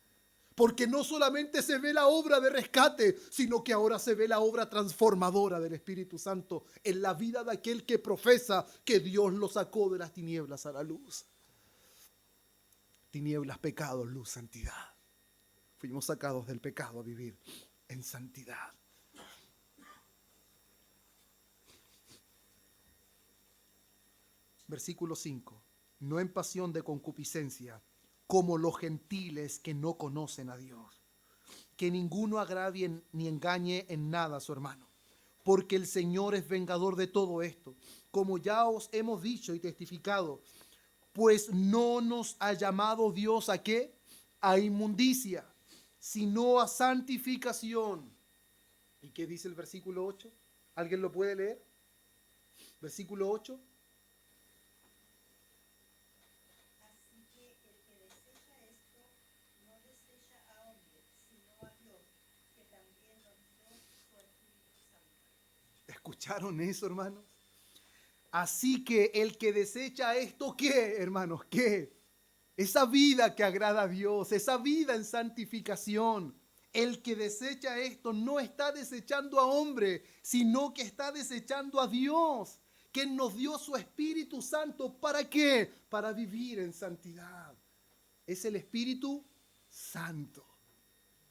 Porque no solamente se ve la obra de rescate, sino que ahora se ve la obra transformadora del Espíritu Santo en la vida de aquel que profesa que Dios lo sacó de las tinieblas a la luz. Tinieblas, pecado, luz, santidad. Fuimos sacados del pecado a vivir en santidad. Versículo 5. No en pasión de concupiscencia, como los gentiles que no conocen a Dios. Que ninguno agravie ni engañe en nada a su hermano, porque el Señor es vengador de todo esto, como ya os hemos dicho y testificado, pues no nos ha llamado Dios ¿a qué? A inmundicia, sino a santificación. ¿Y qué dice el versículo 8? ¿Alguien lo puede leer? Versículo 8. Así que el que desecha esto, no desecha a hombre, sino a Dios, que también nos dio su Espíritu Santo. ¿Escucharon eso, hermanos? Así que el que desecha esto, ¿qué, hermanos? ¿Qué? Esa vida que agrada a Dios, esa vida en santificación. El que desecha esto no está desechando a hombre, sino que está desechando a Dios, que nos dio su Espíritu Santo. ¿Para qué? Para vivir en santidad. Es el Espíritu Santo.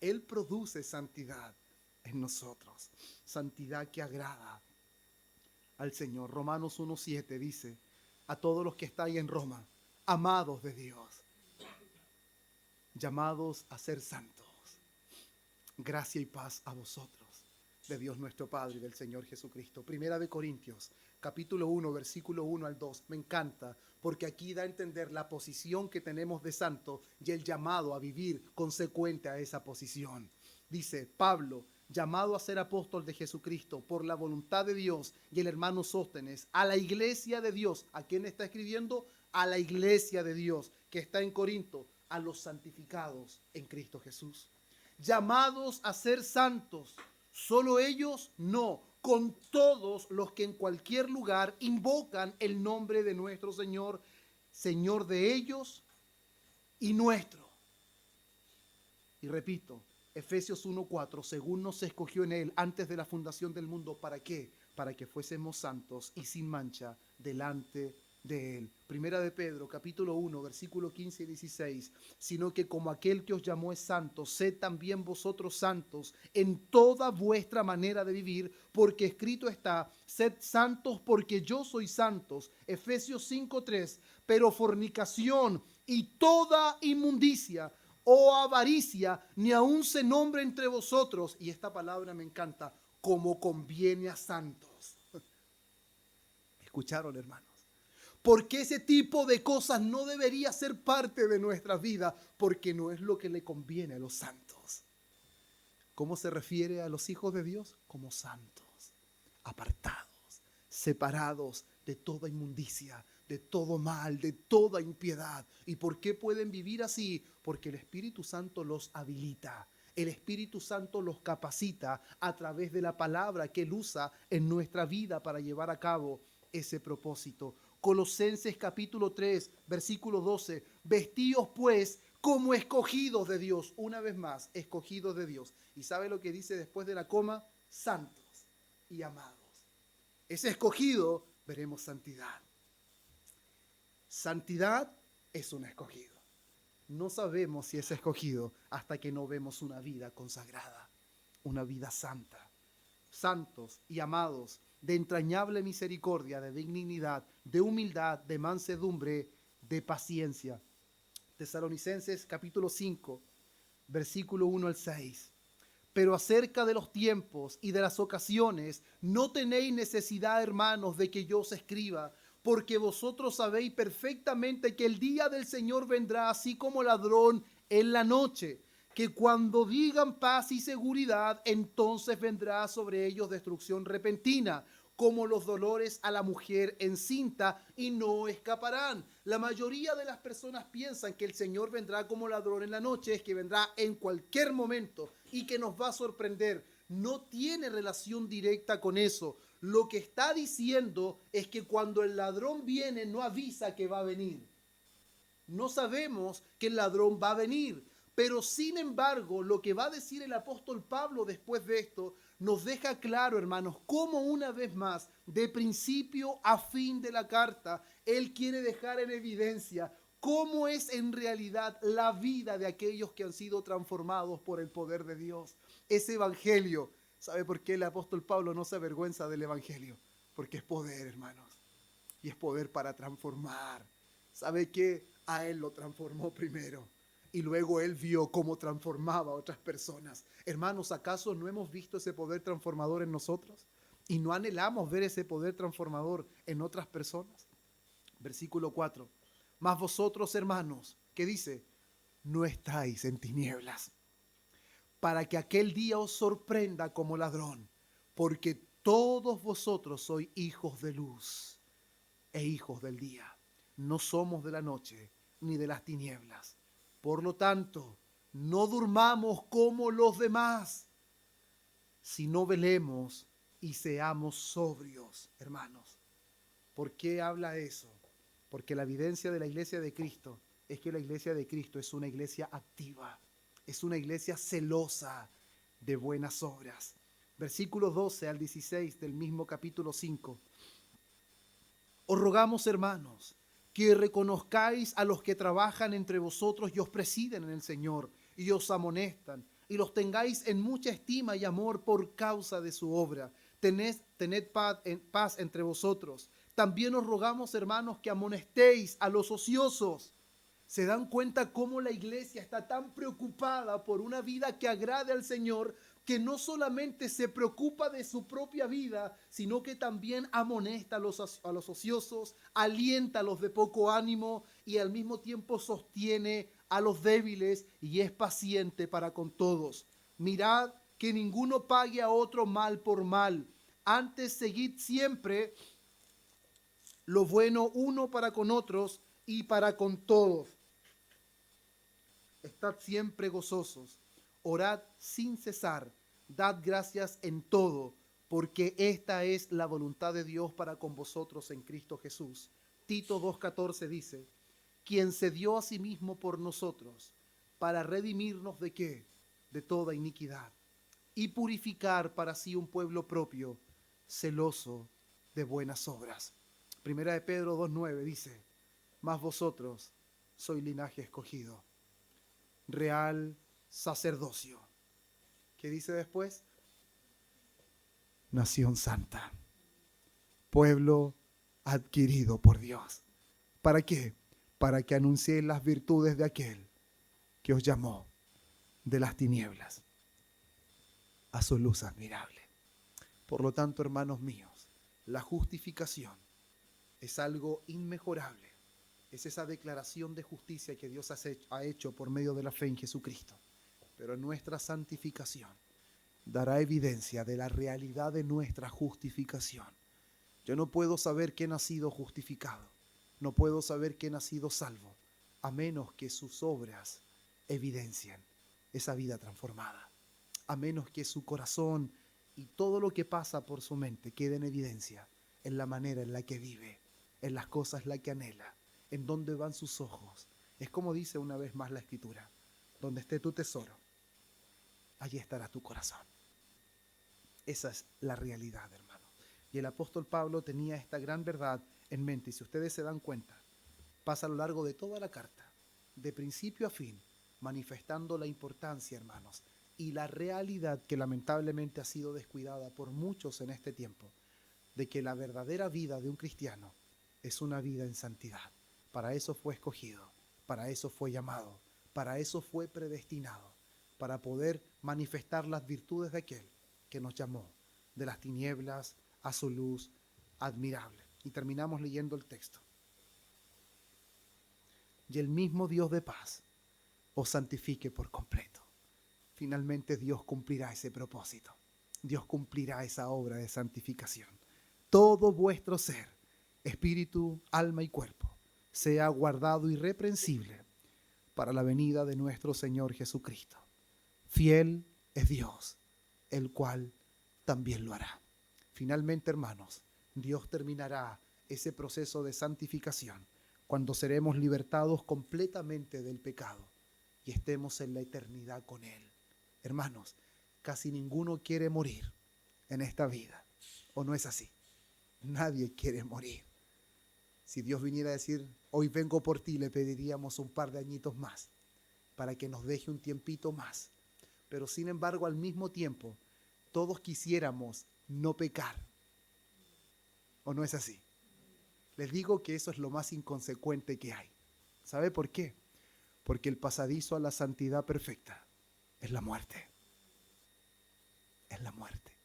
Él produce santidad en nosotros, santidad que agrada al Señor. Romanos 1:7 dice, a todos los que estáis en Roma, amados de Dios, llamados a ser santos, gracia y paz a vosotros, de Dios nuestro Padre y del Señor Jesucristo. Primera de Corintios, capítulo 1, versículo 1 al 2. Me encanta, porque aquí da a entender la posición que tenemos de santo y el llamado a vivir consecuente a esa posición. Dice Pablo, llamado a ser apóstol de Jesucristo por la voluntad de Dios, y el hermano Sóstenes, a la iglesia de Dios. ¿A quién está escribiendo? A la iglesia de Dios que está en Corinto, a los santificados en Cristo Jesús. Llamados a ser santos, solo ellos no, con todos los que en cualquier lugar invocan el nombre de nuestro Señor, Señor de ellos y nuestro. Y repito, Efesios 1:4, según nos escogió en él antes de la fundación del mundo, ¿para qué? Para que fuésemos santos y sin mancha delante de él. Primera de Pedro, capítulo 1, versículo 15 y 16, sino que como aquel que os llamó es santo, sed también vosotros santos en toda vuestra manera de vivir, porque escrito está, sed santos porque yo soy santos. Efesios 5:3, pero fornicación y toda inmundicia o avaricia, ni aun se nombre entre vosotros, y esta palabra me encanta, como conviene a santos. ¿Escucharon, hermanos? Porque ese tipo de cosas no debería ser parte de nuestra vida, porque no es lo que le conviene a los santos. ¿Cómo se refiere a los hijos de Dios? Como santos, apartados, separados de toda inmundicia, de todo mal, de toda impiedad. ¿Y por qué pueden vivir así? Porque el Espíritu Santo los habilita. El Espíritu Santo los capacita a través de la palabra que Él usa en nuestra vida para llevar a cabo ese propósito. Colosenses capítulo 3, versículo 12. Vestíos pues como escogidos de Dios. Una vez más, escogidos de Dios. ¿Y sabe lo que dice después de la coma? Santos y amados. Ese escogido, veremos santidad. Santidad es un escogido. No sabemos si es escogido hasta que no vemos una vida consagrada, una vida santa. Santos y amados, de entrañable misericordia, de dignidad, de humildad, de mansedumbre, de paciencia. Tesalonicenses capítulo 5, versículo 1 al 6. Pero acerca de los tiempos y de las ocasiones, no tenéis necesidad, hermanos, de que yo os escriba, porque vosotros sabéis perfectamente que el día del Señor vendrá así como ladrón en la noche, que cuando digan paz y seguridad, entonces vendrá sobre ellos destrucción repentina, como los dolores a la mujer encinta, y no escaparán. La mayoría de las personas piensan que el Señor vendrá como ladrón en la noche, es que vendrá en cualquier momento y que nos va a sorprender. No tiene relación directa con eso. Lo que está diciendo es que cuando el ladrón viene, no avisa que va a venir. No sabemos que el ladrón va a venir, pero sin embargo, lo que va a decir el apóstol Pablo después de esto nos deja claro, hermanos, cómo una vez más, de principio a fin de la carta, él quiere dejar en evidencia cómo es en realidad la vida de aquellos que han sido transformados por el poder de Dios. Ese evangelio, ¿sabe por qué el apóstol Pablo no se avergüenza del evangelio? Porque es poder, hermanos, y es poder para transformar. ¿Sabe qué? A él lo transformó primero. Y luego él vio cómo transformaba a otras personas. Hermanos, ¿acaso no hemos visto ese poder transformador en nosotros? ¿Y no anhelamos ver ese poder transformador en otras personas? Versículo 4. Mas vosotros, hermanos, ¿qué dice? No estáis en tinieblas, para que aquel día os sorprenda como ladrón, porque todos vosotros sois hijos de luz e hijos del día. No somos de la noche ni de las tinieblas. Por lo tanto, no durmamos como los demás, sino velemos y seamos sobrios, hermanos. ¿Por qué habla eso? Porque la evidencia de la iglesia de Cristo es que la iglesia de Cristo es una iglesia activa, es una iglesia celosa de buenas obras. Versículos 12 al 16 del mismo capítulo 5. Os rogamos, hermanos, que reconozcáis a los que trabajan entre vosotros y os presiden en el Señor y os amonestan, y los tengáis en mucha estima y amor por causa de su obra. Tened paz entre vosotros. También os rogamos, hermanos, que amonestéis a los ociosos. ¿Se dan cuenta cómo la iglesia está tan preocupada por una vida que agrade al Señor, que no solamente se preocupa de su propia vida, sino que también amonesta a los ociosos, alienta a los de poco ánimo y al mismo tiempo sostiene a los débiles y es paciente para con todos? Mirad que ninguno pague a otro mal por mal. Antes seguid siempre lo bueno uno para con otros y para con todos. Estad siempre gozosos, orad sin cesar, dad gracias en todo, porque esta es la voluntad de Dios para con vosotros en Cristo Jesús. Tito 2:14 dice, quien se dio a sí mismo por nosotros, para redimirnos ¿de qué? De toda iniquidad, y purificar para sí un pueblo propio, celoso de buenas obras. Primera de Pedro 2:9 dice, mas vosotros sois linaje escogido, real sacerdocio. ¿Qué dice después? Nación santa, pueblo adquirido por Dios. ¿Para qué? Para que anunciéis las virtudes de aquel que os llamó de las tinieblas a su luz admirable. Por lo tanto, hermanos míos, la justificación es algo inmejorable. Es esa declaración de justicia que Dios ha hecho por medio de la fe en Jesucristo. Pero nuestra santificación dará evidencia de la realidad de nuestra justificación. Yo no puedo saber quién ha sido justificado, no puedo saber quién ha sido salvo, a menos que sus obras evidencien esa vida transformada, a menos que su corazón y todo lo que pasa por su mente quede en evidencia en la manera en la que vive, en las cosas en las que anhela, en dónde van sus ojos. Es como dice una vez más la Escritura, donde esté tu tesoro, allí estará tu corazón. Esa es la realidad, hermano. Y el apóstol Pablo tenía esta gran verdad en mente. Y si ustedes se dan cuenta, pasa a lo largo de toda la carta, de principio a fin, manifestando la importancia, hermanos, y la realidad que lamentablemente ha sido descuidada por muchos en este tiempo, de que la verdadera vida de un cristiano es una vida en santidad. Para eso fue escogido, para eso fue llamado, para eso fue predestinado, para poder manifestar las virtudes de aquel que nos llamó de las tinieblas a su luz admirable. Y terminamos leyendo el texto. Y el mismo Dios de paz os santifique por completo. Finalmente Dios cumplirá ese propósito. Dios cumplirá esa obra de santificación. Todo vuestro ser, espíritu, alma y cuerpo, sea guardado irreprensible para la venida de nuestro Señor Jesucristo. Fiel es Dios, el cual también lo hará. Finalmente, hermanos, Dios terminará ese proceso de santificación cuando seremos libertados completamente del pecado y estemos en la eternidad con Él. Hermanos, casi ninguno quiere morir en esta vida, ¿o no es así? Nadie quiere morir. Si Dios viniera a decir, hoy vengo por ti, le pediríamos un par de añitos más para que nos deje un tiempito más. Pero sin embargo, al mismo tiempo, todos quisiéramos no pecar. ¿O no es así? Les digo que eso es lo más inconsecuente que hay. ¿Sabe por qué? Porque el pasadizo a la santidad perfecta es la muerte. Es la muerte.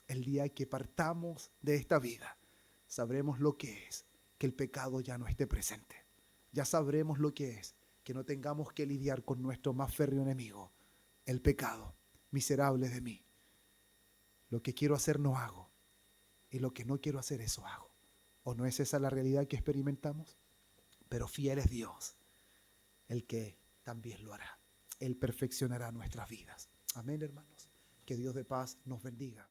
El día que partamos de esta vida, sabremos lo que es que el pecado ya no esté presente. Ya sabremos lo que es que no tengamos que lidiar con nuestro más férreo enemigo, el pecado. Miserable de mí. Lo que quiero hacer no hago, y lo que no quiero hacer eso hago. ¿O no es esa la realidad que experimentamos? Pero fiel es Dios, el que también lo hará. Él perfeccionará nuestras vidas. Amén, hermanos. Que Dios de paz nos bendiga.